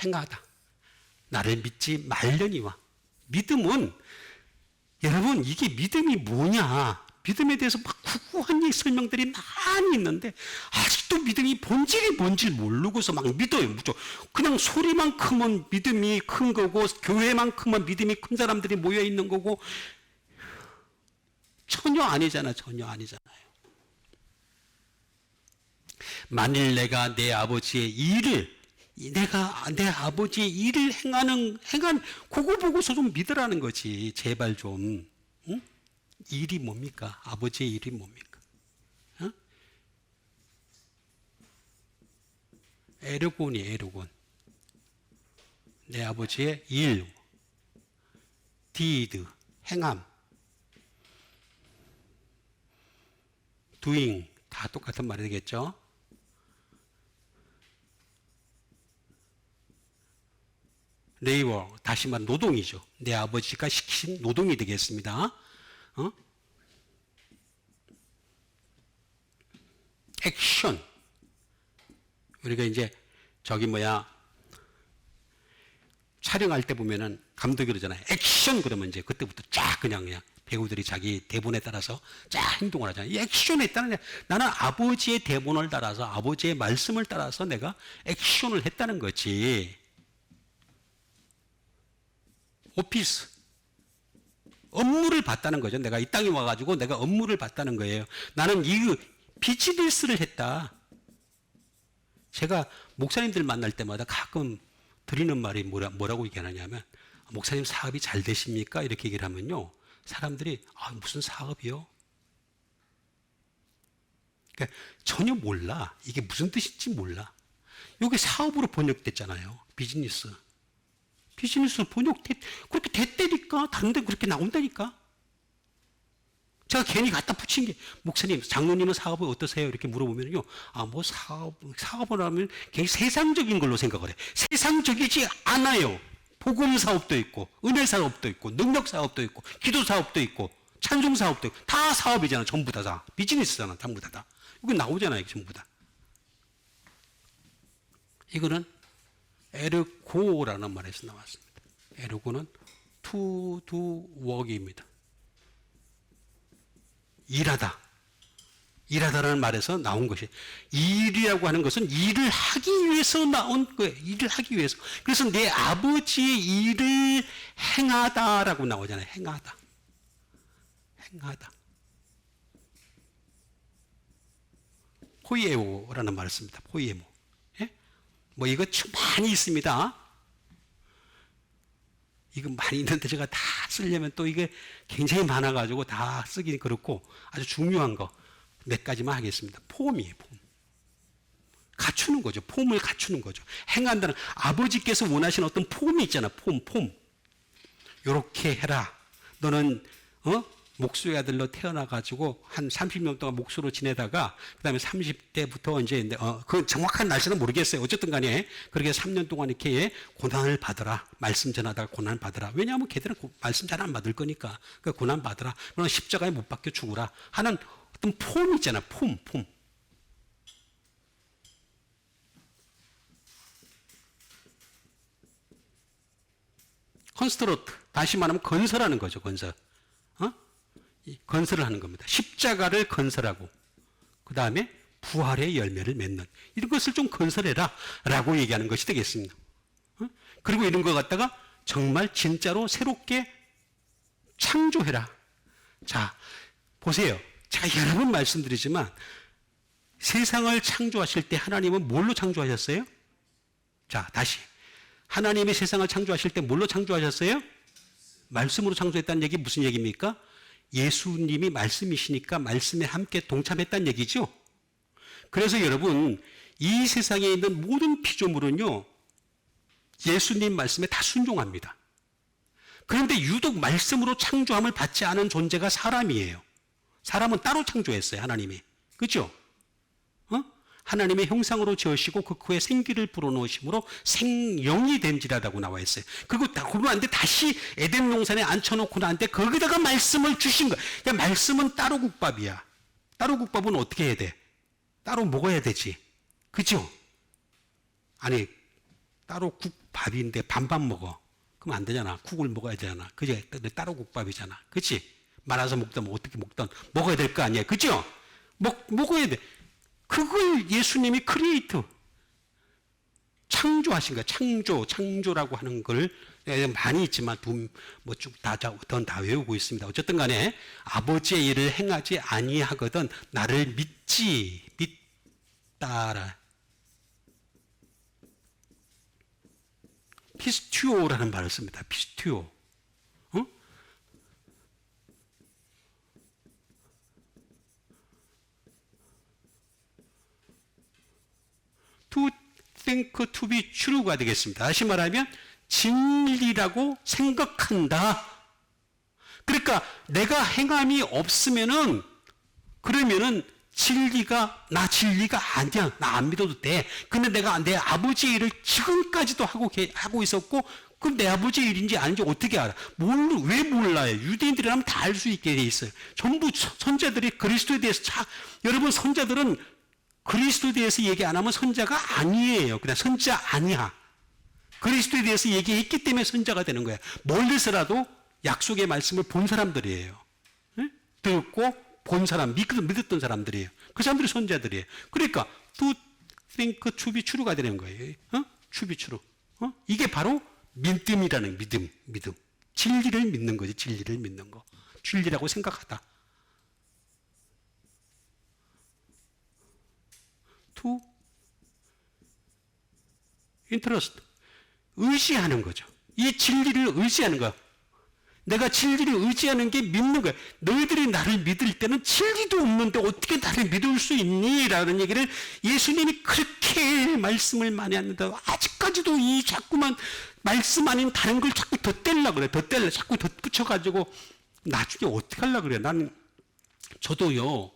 행하다. 나를 믿지 말려니와. 믿음은 여러분 이게 믿음이 뭐냐. 믿음에 대해서 막 구구한 설명들이 많이 있는데 아직도 믿음이 본질이 뭔지 모르고서 막 믿어요. 그냥 소리만큼은 믿음이 큰 거고 교회만큼은 믿음이 큰 사람들이 모여 있는 거고 전혀 아니잖아요. 만일 내가 내 아버지의 행한 그거 보고서 좀 믿으라는 거지. 제발 좀. 응? 일이 뭡니까? 아버지의 일이 뭡니까? 에르곤이에요, 에르곤. 내 아버지의 일, did, 행함, doing, 다 똑같은 말이 되겠죠. labor, 다시 말해 노동이죠. 내 아버지가 시킨 노동이 되겠습니다. 액션. 우리가 이제 촬영할 때 보면은 감독이 그러잖아요. 액션 그러면 이제 그때부터 쫙 그냥 배우들이 자기 대본에 따라서 쫙 행동을 하잖아요. 이 액션에 따른 나는 아버지의 대본을 따라서 아버지의 말씀을 따라서 내가 액션을 했다는 거지. 오피스. 업무를 봤다는 거죠. 내가 이 땅에 와가지고 내가 업무를 봤다는 거예요. 나는 이 비즈니스를 했다. 제가 목사님들 만날 때마다 가끔 드리는 말이 뭐라고 얘기하냐면, 목사님 사업이 잘 되십니까? 이렇게 얘기를 하면요. 사람들이, 무슨 사업이요? 그러니까 전혀 몰라. 이게 무슨 뜻인지 몰라. 여기 사업으로 번역됐잖아요. 비즈니스. 비즈니스 그렇게 됐다니까. 다른 데 그렇게 나온다니까. 제가 괜히 갖다 붙인 게, 목사님, 장로님은 사업이 어떠세요? 이렇게 물어보면요. 사업을 하면 굉장히 세상적인 걸로 생각을 해. 세상적이지 않아요. 복음 사업도 있고, 은혜 사업도 있고, 능력 사업도 있고, 기도 사업도 있고, 찬송 사업도 있고, 다 사업이잖아. 전부 다. 비즈니스잖아. 전부 다. 여기 나오잖아요. 전부 다. 이거는 에르고라는 말에서 나왔습니다. 에르고는 to do work입니다. 일하다라는 말에서 나온 것이, 일이라고 하는 것은 일을 하기 위해서 나온 거예요. 일을 하기 위해서. 그래서 내 아버지의 일을 행하다라고 나오잖아요. 행하다. 포이에모라는 말을 씁니다. 포이에모. 예? 이거 많이 있습니다. 이거 많이 있는데 제가 다 쓰려면 또 이게 굉장히 많아가지고 다 쓰기 그렇고, 아주 중요한 거 몇 가지만 하겠습니다. 폼이에요, 폼. 갖추는 거죠. 폼을 갖추는 거죠. 행한다는, 아버지께서 원하시는 어떤 폼이 있잖아. 폼. 요렇게 해라. 너는, 목수의 아들로 태어나가지고 한 30년 동안 목수로 지내다가, 그 다음에 30대부터 이제, 그 정확한 날짜는 모르겠어요. 어쨌든 간에, 그렇게 3년 동안 이렇게 고난을 받으라. 말씀 전하다가 고난 받으라. 왜냐하면 걔들은 말씀 잘 안 받을 거니까. 그 고난 받으라. 그러나 십자가에 못 박혀 죽으라. 하는 어떤 폼 있잖아. 폼. 컨스트로트. 다시 말하면 건설하는 거죠. 건설. 건설을 하는 겁니다. 십자가를 건설하고, 그 다음에 부활의 열매를 맺는, 이런 것을 좀 건설해라 라고 얘기하는 것이 되겠습니다. 그리고 이런 거 갖다가 정말 진짜로 새롭게 창조해라. 자, 보세요. 제가 여러 번 말씀드리지만, 세상을 창조하실 때 하나님은 뭘로 창조하셨어요? 자, 다시. 하나님이 세상을 창조하실 때 뭘로 창조하셨어요? 말씀으로 창조했다는 얘기 무슨 얘기입니까? 예수님이 말씀이시니까 말씀에 함께 동참했다는 얘기죠. 그래서 여러분, 이 세상에 있는 모든 피조물은요, 예수님 말씀에 다 순종합니다. 그런데 유독 말씀으로 창조함을 받지 않은 존재가 사람이에요. 사람은 따로 창조했어요, 하나님이. 그렇죠? 하나님의 형상으로 지으시고 그 후에 생기를 불어넣으심으로 생명이 된지라라고 나와 있어요. 그리고 그러면 안 돼. 다시 에덴 동산에 앉혀놓고 나한테 거기다가 말씀을 주신 거야. 그러니까 말씀은 따로 국밥이야. 따로 국밥은 어떻게 해야 돼? 따로 먹어야 되지. 그죠? 아니, 따로 국밥인데 반반 먹어. 그럼 안 되잖아. 국을 먹어야 되잖아. 그지? 따로 국밥이잖아. 그치? 말아서 먹든 어떻게 먹든 먹어야 될 거 아니야. 그죠? 먹어야 돼. 그걸 예수님이 크리에이터, 창조하신 거야. 창조라고 하는 걸 많이 있지만 다 외우고 있습니다. 어쨌든 간에 아버지의 일을 행하지 아니하거든 나를 믿다라. 피스튜오라는 말을 씁니다. 피스튜오. to think to be true가 되겠습니다. 다시 말하면 진리라고 생각한다. 그러니까 내가 행함이 없으면은 그러면은 진리가 아니야. 나 안 믿어도 돼. 근데 내가 내 아버지의 일을 지금까지도 하고 있었고 그럼 내 아버지의 일인지 아닌지 어떻게 알아? 왜 몰라요? 유대인들이라면 다 알 수 있게 돼 있어요. 전부 선자들이 그리스도에 대해서 여러분 선자들은 그리스도에 대해서 얘기 안 하면 선자가 아니에요. 그냥 선자 아니야. 그리스도에 대해서 얘기했기 때문에 선자가 되는 거야. 멀리서라도 약속의 말씀을 본 사람들이에요. 네? 듣고 본 사람, 믿었던 사람들이에요. 그 사람들이 선자들이에요. 그러니까 to think to be true가 되는 거예요. to be true. 이게 바로 믿음이라는 믿음. 진리를 믿는 거지. 진리를 믿는 거. 진리라고 생각하다. to interest. 의지하는 거죠. 이 진리를 의지하는 거야. 내가 진리를 의지하는 게 믿는 거야. 너희들이 나를 믿을 때는 진리도 없는데 어떻게 나를 믿을 수 있니? 라는 얘기를 예수님이 그렇게 말씀을 많이 하는데 아직까지도 이 자꾸만 말씀 아닌 다른 걸 자꾸 덧대려고 그래. 자꾸 덧붙여가지고 나중에 어떻게 하려고 그래. 저도요.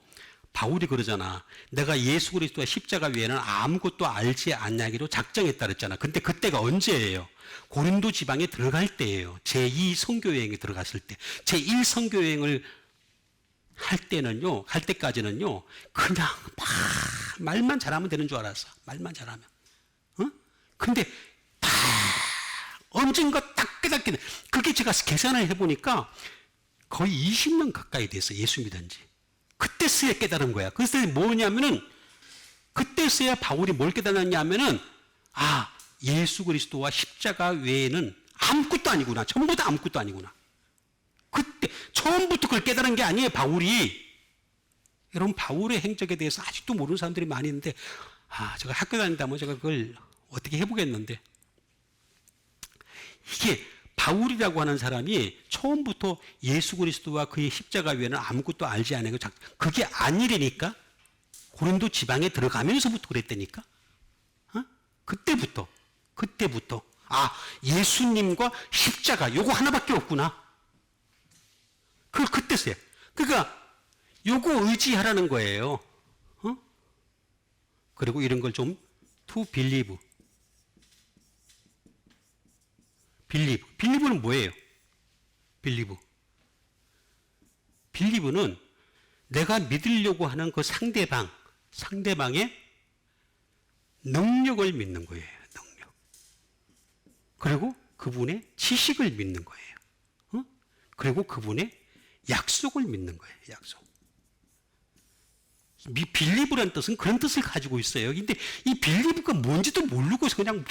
바울이 그러잖아. 내가 예수 그리스도와 십자가 외에는 아무것도 알지 않냐기로 작정했다 그랬잖아. 근데 그때가 언제예요? 고린도 지방에 들어갈 때예요. 제2 선교여행에 들어갔을 때. 제1 선교여행을 할 때까지는요. 그냥 막 말만 잘하면 되는 줄 알았어. 말만 잘하면. 근데 다 언젠가 딱 깨닫게 돼. 그게 제가 계산을 해보니까 거의 20년 가까이 됐어. 예수 믿은 지. 그때서야 깨달은 거야. 그래서 뭐냐면은 그때서야 바울이 뭘 깨달았냐면은 예수 그리스도와 십자가 외에는 아무것도 아니구나. 전부 다 아무것도 아니구나. 그때 처음부터 그걸 깨달은 게 아니에요. 바울이. 여러분 바울의 행적에 대해서 아직도 모르는 사람들이 많이 있는데 제가 학교 다닌다면 제가 그걸 어떻게 해보겠는데 이게 바울이라고 하는 사람이 처음부터 예수 그리스도와 그의 십자가 외에는 아무것도 알지 않아요. 그게 아니라니까. 고린도 지방에 들어가면서부터 그랬다니까. 그때부터 예수님과 십자가 요거 하나밖에 없구나. 그때서야. 그러니까 요거 의지하라는 거예요. 그리고 이런 걸 좀 to believe. 빌리브는 뭐예요? 빌리브는 내가 믿으려고 하는 그 상대방의 능력을 믿는 거예요. 능력. 그리고 그분의 지식을 믿는 거예요. 그리고 그분의 약속을 믿는 거예요. 약속. 빌리브라는 뜻은 그런 뜻을 가지고 있어요. 근데 이 빌리브가 뭔지도 모르고 그냥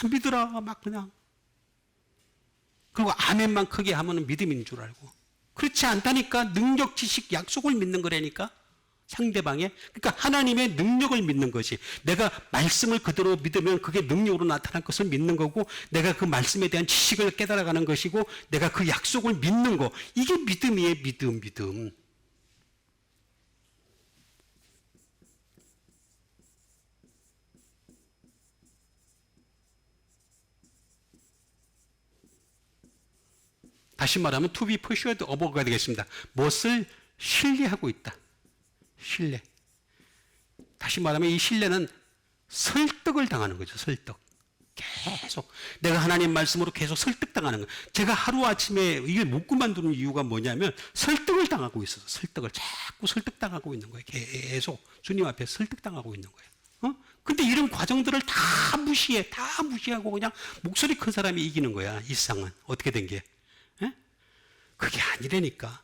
믿어라 막 그냥. 그리고 아멘만 크게 하면 믿음인 줄 알고. 그렇지 않다니까. 능력, 지식, 약속을 믿는 거라니까. 상대방의. 그러니까 하나님의 능력을 믿는 것이. 내가 말씀을 그대로 믿으면 그게 능력으로 나타날 것을 믿는 거고, 내가 그 말씀에 대한 지식을 깨달아가는 것이고, 내가 그 약속을 믿는 거. 이게 믿음이에요. 믿음. 다시 말하면 to be persuaded of가 되겠습니다. 무엇을 신뢰하고 있다. 신뢰. 다시 말하면 이 신뢰는 설득을 당하는 거죠. 설득. 계속 내가 하나님 말씀으로 계속 설득당하는 거예요. 제가 하루아침에 이걸 못 그만두는 이유가 뭐냐면 설득을 당하고 있어서 설득을 자꾸 설득당하고 있는 거예요. 계속 주님 앞에 설득당하고 있는 거예요. 근데 이런 과정들을 다 무시하고 그냥 목소리 큰 사람이 이기는 거야. 이 세상은. 어떻게 된 게. 그게 아니라니까.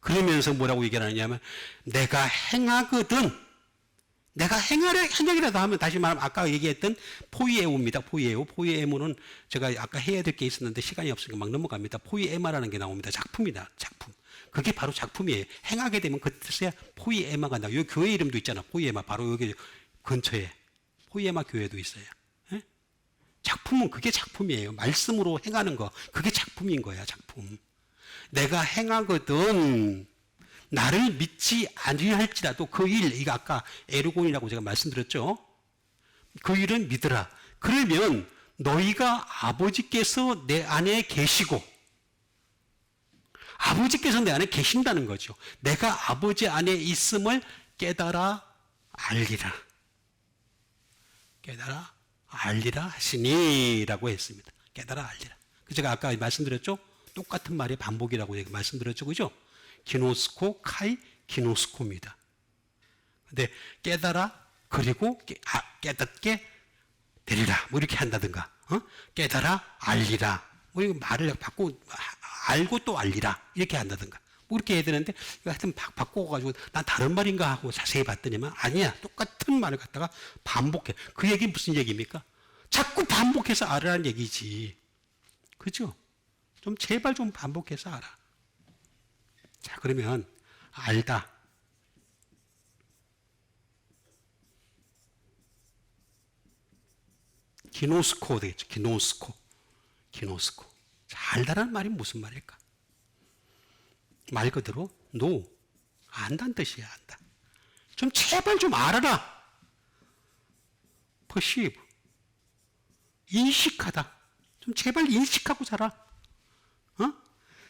그러면서 뭐라고 얘기를 하냐면 내가 행하거든. 내가 행하기라도 하면 다시 말하면 아까 얘기했던 포이에오입니다. 포이에모는 제가 아까 해야 될 게 있었는데 시간이 없으니까 막 넘어갑니다. 포이에마라는 게 나옵니다. 작품이다. 작품. 그게 바로 작품이에요. 행하게 되면 그때서야 포이에마가 나와요. 여기 교회 이름도 있잖아. 포이에마. 바로 여기 근처에 포이에마 교회도 있어요. 예? 작품은 그게 작품이에요. 말씀으로 행하는 거. 그게 작품인 거야. 작품. 내가 행하거든 나를 믿지 아니할지라도 그 일, 이거 아까 에르곤이라고 제가 말씀드렸죠. 그 일은 믿으라. 그러면 너희가 아버지께서 내 안에 계시고 아버지께서 내 안에 계신다는 거죠. 내가 아버지 안에 있음을 깨달아 알리라. 깨달아 알리라 하시니라고 했습니다. 깨달아 알리라. 제가 아까 말씀드렸죠? 똑같은 말의 반복이라고 말씀드렸죠. 그죠? 기노스코, 카이, 기노스코입니다. 근데 깨달아, 그리고 깨닫게 되리라. 뭐 이렇게 한다든가, 깨달아 알리라. 뭐 이거 말을 바꾸고, 알고 또 알리라. 이렇게 한다든가. 뭐 이렇게 해야 되는데, 하여튼 바꿔가지고, 난 다른 말인가 하고 자세히 봤더니만, 아니야. 똑같은 말을 갖다가 반복해. 그 얘기 무슨 얘기입니까? 자꾸 반복해서 알으라는 얘기지. 그죠? 좀 제발 좀 반복해서 알아. 자, 그러면 알다. 기노스코 되겠죠. 기노스코. 기노스코. 자, 알다라는 말이 무슨 말일까? 말 그대로 안다는 뜻이야. 안다. 좀 제발 좀 알아라. perceive. 인식하다. 좀 제발 인식하고 살아.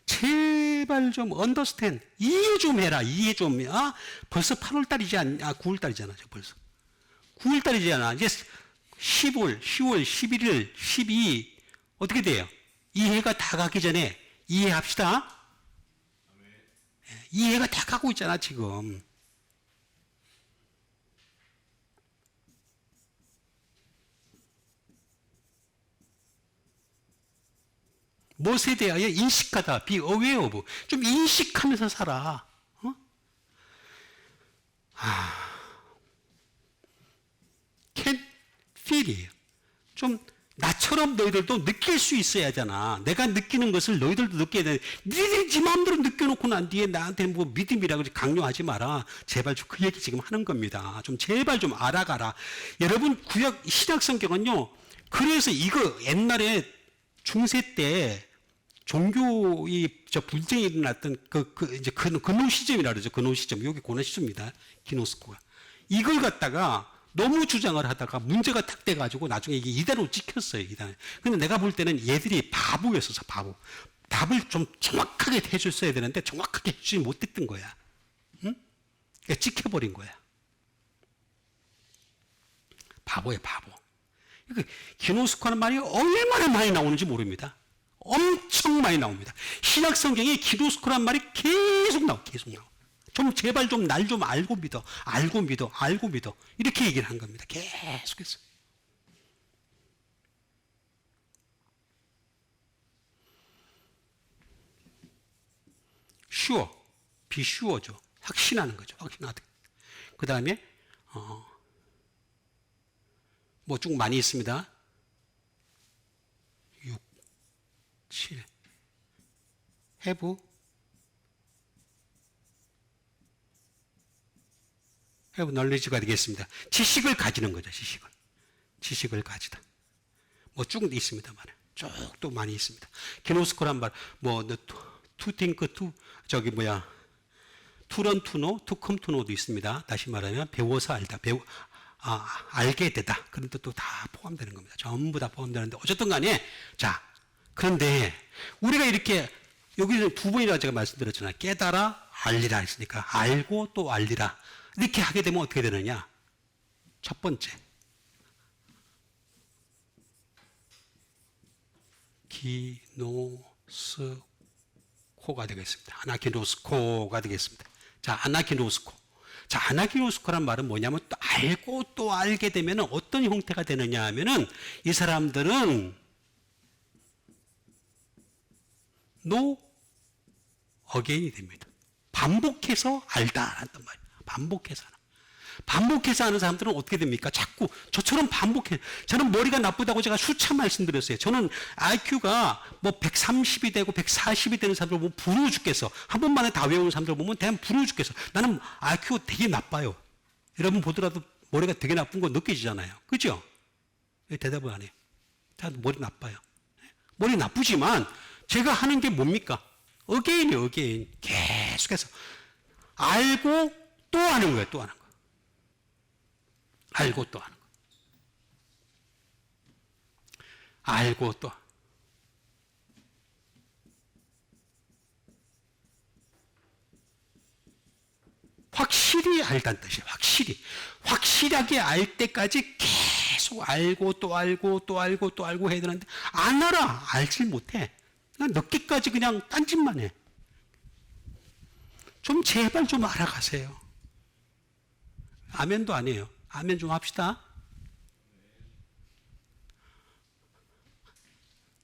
제발 좀 understand. 이해 좀 해라. 이해 좀. 벌써 8월달이지 9월달이잖아. 벌써. 9월달이잖아. 이제 10월, 10월, 11월, 12 어떻게 돼요? 이해가 다 가기 전에 이해합시다. 이해가 다 가고 있잖아 지금. 무엇에 대하여 인식하다. be aware of. 좀 인식하면서 살아. can feel이에요. 좀 나처럼 너희들도 느낄 수 있어야 하잖아. 내가 느끼는 것을 너희들도 느껴야 돼. 니들이 지 마음대로 느껴놓고 난 뒤에 나한테 뭐 믿음이라고 강요하지 마라. 제발 그 얘기 지금 하는 겁니다. 좀 제발 좀 알아가라. 여러분 구약 신약 성경은요. 그래서 이거 옛날에 중세 때 종교 분쟁이 일어났던 이제 근원 시점이라 그러죠. 근원 시점. 여기 고난 시점입니다. 기노스코가. 이걸 갖다가 너무 주장을 하다가 문제가 탁 돼가지고 나중에 이게 이대로 찍혔어요. 이단. 근데 내가 볼 때는 얘들이 바보였어서 바보. 답을 좀 정확하게 해줬어야 되는데 정확하게 해주지 못했던 거야. 응? 그러니까 찍혀버린 거야. 바보야, 바보. 기노스코라는 말이 얼마나 많이 나오는지 모릅니다. 엄청 많이 나옵니다. 신약 성경에 기노스코란 말이 계속 나와. 좀 제발 좀 날 좀 알고 믿어. 알고 믿어. 알고 믿어. 이렇게 얘기를 한 겁니다. 계속해서. sure. be sure죠. 확신하는 거죠. 확신하다. 그 다음에 뭐 쭉 많이 있습니다. 6, 7 have knowledge가 되겠습니다. 지식을 가지는 거죠. 지식을 가지다. 뭐 쭉 있습니다만 쭉 또 많이 있습니다. 기노스코란 말 to think to to learn to know, to come to know도 있습니다. 다시 말하면 배워서 알다. 알게 되다. 그런 뜻도 다 포함되는 겁니다. 전부 다 포함되는데 어쨌든 간에 자 그런데 우리가 이렇게 여기는 두 번이나 제가 말씀드렸잖아요. 깨달아 알리라 했으니까 알고 또 알리라 이렇게 하게 되면 어떻게 되느냐? 첫 번째 기노스코가 되겠습니다. 아나기노스코가 되겠습니다. 자, 아나기노스코. 자, 아나기노스코란 말은 뭐냐면 또 알고 또 알게 되면 어떤 형태가 되느냐 하면은 이 사람들은 no again이 됩니다. 반복해서 알다라는 말이에요. 반복해서 하는 사람들은 어떻게 됩니까? 자꾸 저처럼 반복해. 저는 머리가 나쁘다고 제가 수차 말씀드렸어요. 저는 IQ가 뭐 130이 되고 140이 되는 사람들 보면 부러워 죽겠어. 한 번만에 다 외우는 사람들 보면 대한 부러워 죽겠어. 나는 IQ가 되게 나빠요. 여러분 보더라도 머리가 되게 나쁜 거 느껴지잖아요. 그죠? 왜 대답을 안 해요? 다 머리 나빠요. 머리 나쁘지만 제가 하는 게 뭡니까? 어게인이에요. 어게인. 계속해서 알고 또 하는 거예요. 또 하는 거. 알고 또 하는 거. 알고 또 확실히 알다는 뜻이에요. 확실하게 알 때까지 계속 알고 또 알고 또 알고 또 알고 해야 되는데 안 알아. 알질 못해. 그냥 늦게까지 그냥 딴짓만 해. 좀 제발 좀 알아가세요. 아멘도 아니에요. 아멘 좀 합시다.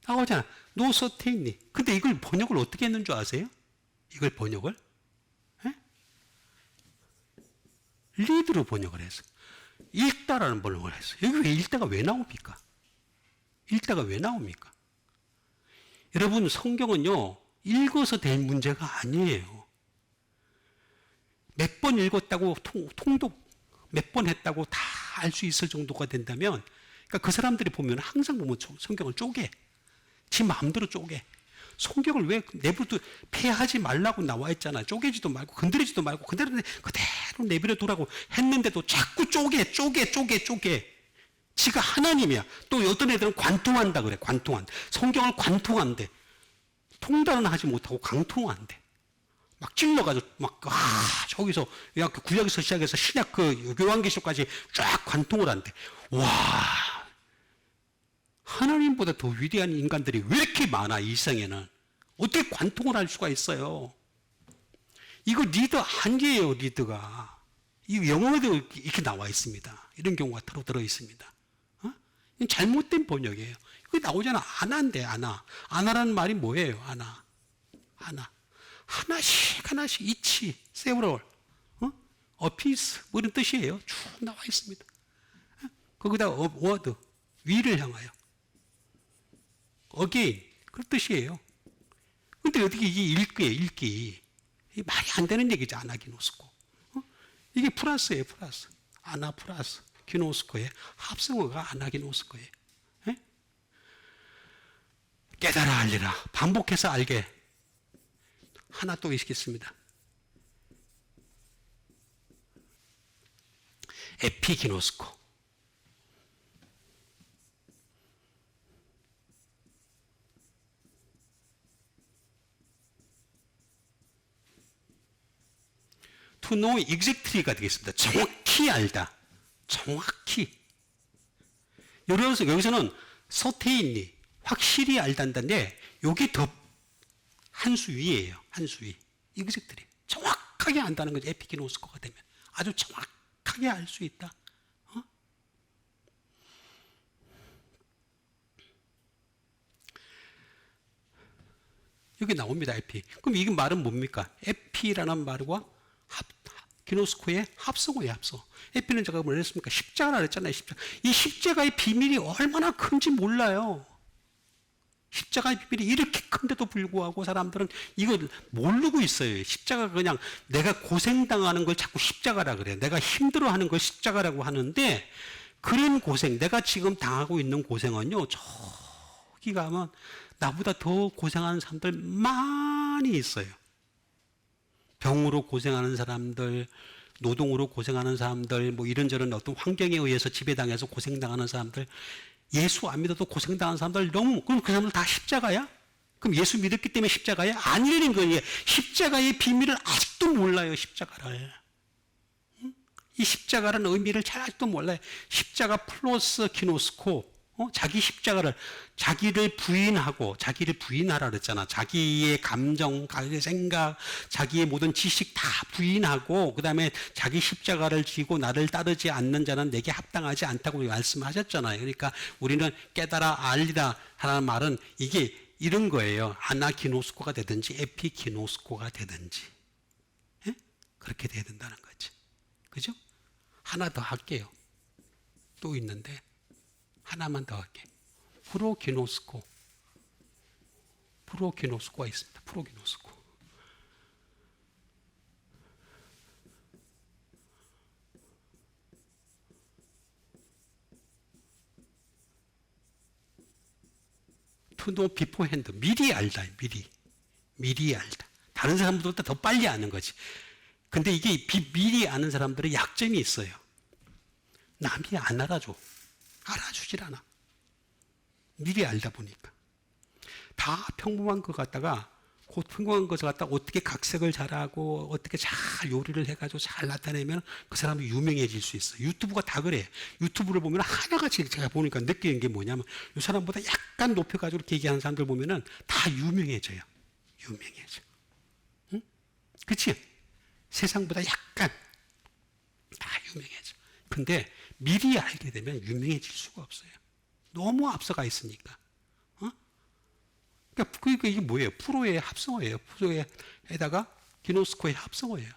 나오잖아. 노서테이니. 근데 이걸 번역을 어떻게 했는 줄 아세요? 이걸 번역을? 리드로 번역을 했어. 읽다라는 번역을 했어. 여기 왜 읽다가 왜 나옵니까? 읽다가 왜 나옵니까? 여러분, 성경은요, 읽어서 될 문제가 아니에요. 몇 번 읽었다고 통독 몇 번 했다고 다 알 수 있을 정도가 된다면, 그러니까 그 사람들이 보면 항상 보면 성경을 쪼개. 지 마음대로 쪼개. 성경을 왜 내버려 폐하지 말라고 나와 있잖아. 쪼개지도 말고 건드리지도 말고 그대로 내버려 두라고 했는데도 자꾸 쪼개. 지가 하나님이야. 또 어떤 애들은 관통한다 그래. 성경을 관통한대. 통달은 하지 못하고 강통한대. 막 찔러가지고 저기서 구약에서 시작해서 신약 요한계시록까지 쫙 관통을 한대. 와. 하나님보다 더 위대한 인간들이 왜 이렇게 많아, 이 세상에는. 어떻게 관통을 할 수가 있어요? 이거 리더 한계예요, 리더가. 이 영어에도 이렇게 나와 있습니다. 이런 경우가 따로 들어 있습니다. 잘못된 번역이에요. 이거 나오잖아. 아나인데, 아나. 아나라는 말이 뭐예요, 아나? 하나씩, 이치, several, 어피스, 뭐 이런 뜻이에요. 쭉 나와 있습니다. 거기다 word, 위를 향하여. again, 그런 뜻이에요. 근데 어떻게 이게 읽기. 말이 안 되는 얘기죠, 아나기노스코. 이게 플러스예요, 플러스. 아나 플러스 기노스코의 합성어가 아나기노스코예요. 깨달아 알리라. 반복해서 알게. 하나 또 있겠습니다. 에피기노스코. to know exactly가 되겠습니다. 정확히 알다. 정확히. 여기서는 서테인리, 확실히 알단다인데, 여기 더 한 수 위예요. 한 수 위. exactly. 정확하게 안다는 거죠. 에피기노스코가 되면. 아주 정확하게 알 수 있다. 여기 나옵니다. 에피. 그럼 이 말은 뭡니까? 에피라는 말과 기노스코의 합성어예요. 합성. 에피는 제가 뭐라 했습니까? 십자가라 그랬잖아요. 이 십자가의 비밀이 얼마나 큰지 몰라요. 십자가의 비밀이 이렇게 큰데도 불구하고 사람들은 이걸 모르고 있어요. 십자가가 그냥 내가 고생당하는 걸 자꾸 십자가라 그래요. 내가 힘들어하는 걸 십자가라고 하는데, 그런 고생, 내가 지금 당하고 있는 고생은요, 저기 가면 나보다 더 고생하는 사람들 많이 있어요. 병으로 고생하는 사람들, 노동으로 고생하는 사람들, 뭐 이런저런 어떤 환경에 의해서 지배당해서 고생당하는 사람들, 예수 안 믿어도 고생당하는 사람들 너무, 그럼 그 사람들 다 십자가야? 그럼 예수 믿었기 때문에 십자가야? 아니라는 거예요. 십자가의 비밀을 아직도 몰라요, 십자가를. 이 십자가라는 의미를 잘 아직도 몰라요. 십자가 플러스 기노스코. 자기 십자가를, 자기를 부인하라 그랬잖아. 자기의 감정, 자기의 생각, 자기의 모든 지식 다 부인하고, 그 다음에 자기 십자가를 지고 나를 따르지 않는 자는 내게 합당하지 않다고 말씀하셨잖아요. 그러니까 우리는 깨달아 알리라 하라는 말은 이게 이런 거예요. 아나기노스코가 되든지 에피기노스코가 되든지. 예? 그렇게 돼야 된다는 거지. 그죠? 하나 더 할게요. 또 있는데. 하나만 더 할게. 프로기노스코가 있습니다. 프로기노스코. to know beforehand. 미리 알다. 미리 알다. 다른 사람들보다 더 빨리 아는 거지. 근데 이게 미리 아는 사람들의 약점이 있어요. 남이 안 알아줘. 알아주질 않아. 미리 알다 보니까. 다 평범한 것 같다가 그 평범한 것을 갖다 어떻게 각색을 잘하고 어떻게 잘 요리를 해가지고 잘 나타내면 그 사람이 유명해질 수 있어. 유튜브가 다 그래. 유튜브를 보면 하나같이 제가 보니까 느끼는 게 뭐냐면 이 사람보다 약간 높여가지고 이렇게 얘기하는 사람들 보면은 다 유명해져요. 유명해져. 응? 그치? 세상보다 약간 다 유명해져. 근데 미리 알게 되면 유명해질 수가 없어요. 너무 앞서가 있으니까. 그러니까 이게 뭐예요? 프로의 합성어예요. 프로에다가 기노스코의 합성어예요.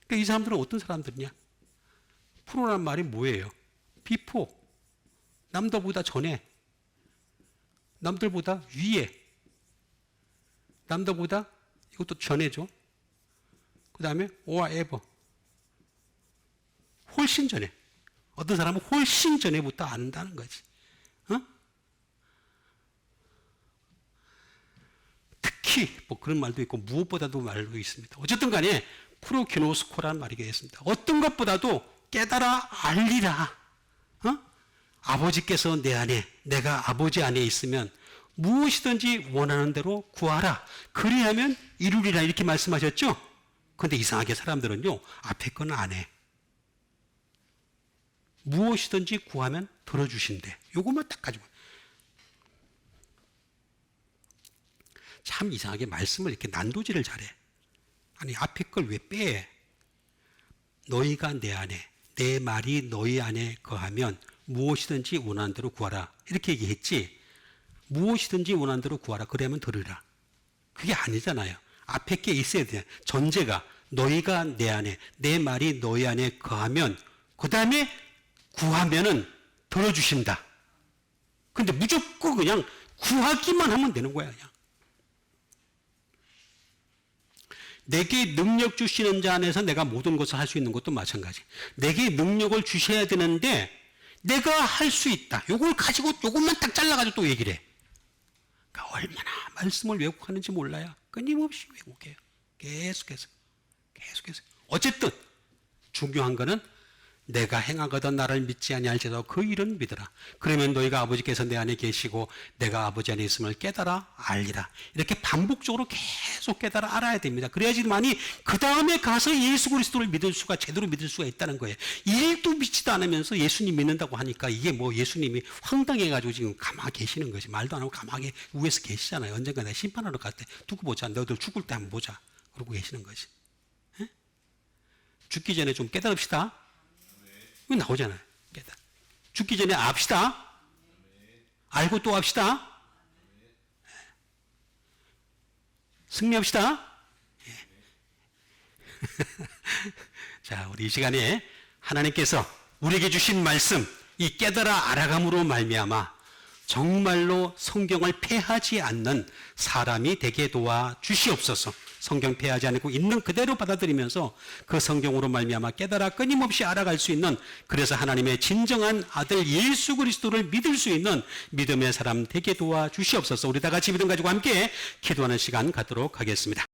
그러니까 이 사람들은 어떤 사람들이냐? 프로란 말이 뭐예요? 비포. 남들보다 전에. 남들보다 위에. 남들보다 이것도 전에죠. 그 다음에 or ever. 훨씬 전에. 어떤 사람은 훨씬 전에부터 안다는 거지. 특히 뭐 그런 말도 있고 무엇보다도 말도 있습니다. 어쨌든 간에 프로기노스코라는 말이 있습니다. 어떤 것보다도 깨달아 알리라. 아버지께서 내 안에, 내가 아버지 안에 있으면 무엇이든지 원하는 대로 구하라. 그리하면 이루리라 이렇게 말씀하셨죠? 그런데 이상하게 사람들은요. 앞에 건 안 해. 무엇이든지 구하면 들어주신대. 요것만 딱 가지고. 참 이상하게 말씀을 이렇게 난도질을 잘해. 아니 앞에 걸 왜 빼? 너희가 내 안에, 내 말이 너희 안에 거하면 무엇이든지 원하는 대로 구하라. 이렇게 얘기했지. 무엇이든지 원하는 대로 구하라. 그러면 들으라. 그게 아니잖아요. 앞에 게 있어야 돼. 전제가 너희가 내 안에, 내 말이 너희 안에 거하면 그 다음에 구하면은 들어주신다. 근데 무조건 그냥 구하기만 하면 되는 거야. 그냥. 내게 능력 주시는 자 안에서 내가 모든 것을 할 수 있는 것도 마찬가지. 내게 능력을 주셔야 되는데 내가 할 수 있다. 요걸 가지고 요것만 딱 잘라가지고 또 얘기를 해. 그러니까 얼마나 말씀을 왜곡하는지 몰라요. 끊임없이 왜곡해요. 계속해서. 어쨌든 중요한 거는 내가 행하거든 나를 믿지 아니할지라도 그 일은 믿으라. 그러면 너희가 아버지께서 내 안에 계시고 내가 아버지 안에 있음을 깨달아 알리라. 이렇게 반복적으로 계속 깨달아 알아야 됩니다. 그래야지만이 그 다음에 가서 예수 그리스도를 믿을 수가 제대로 믿을 수가 있다는 거예요. 일도 믿지도 않으면서 예수님 믿는다고 하니까 이게 뭐 예수님이 황당해가지고 지금 가만히 계시는 거지. 말도 안 하고 가만히 위에서 계시잖아요. 언젠가 내가 심판하러 갈 때 두고 보자. 너희들 죽을 때 한번 보자. 그러고 계시는 거지. 에? 죽기 전에 좀 깨달읍시다. 이거 나오잖아요. 죽기 전에 압시다. 알고 또 합시다. 승리합시다. 자, 우리 이 시간에 하나님께서 우리에게 주신 말씀, 이 깨달아 알아감으로 말미암아 정말로 성경을 폐하지 않는 사람이 되게 도와 주시옵소서. 성경 폐하지 않고 있는 그대로 받아들이면서 그 성경으로 말미암아 깨달아 끊임없이 알아갈 수 있는, 그래서 하나님의 진정한 아들 예수 그리스도를 믿을 수 있는 믿음의 사람 되게 도와 주시옵소서. 우리 다 같이 믿음 가지고 함께 기도하는 시간 갖도록 하겠습니다.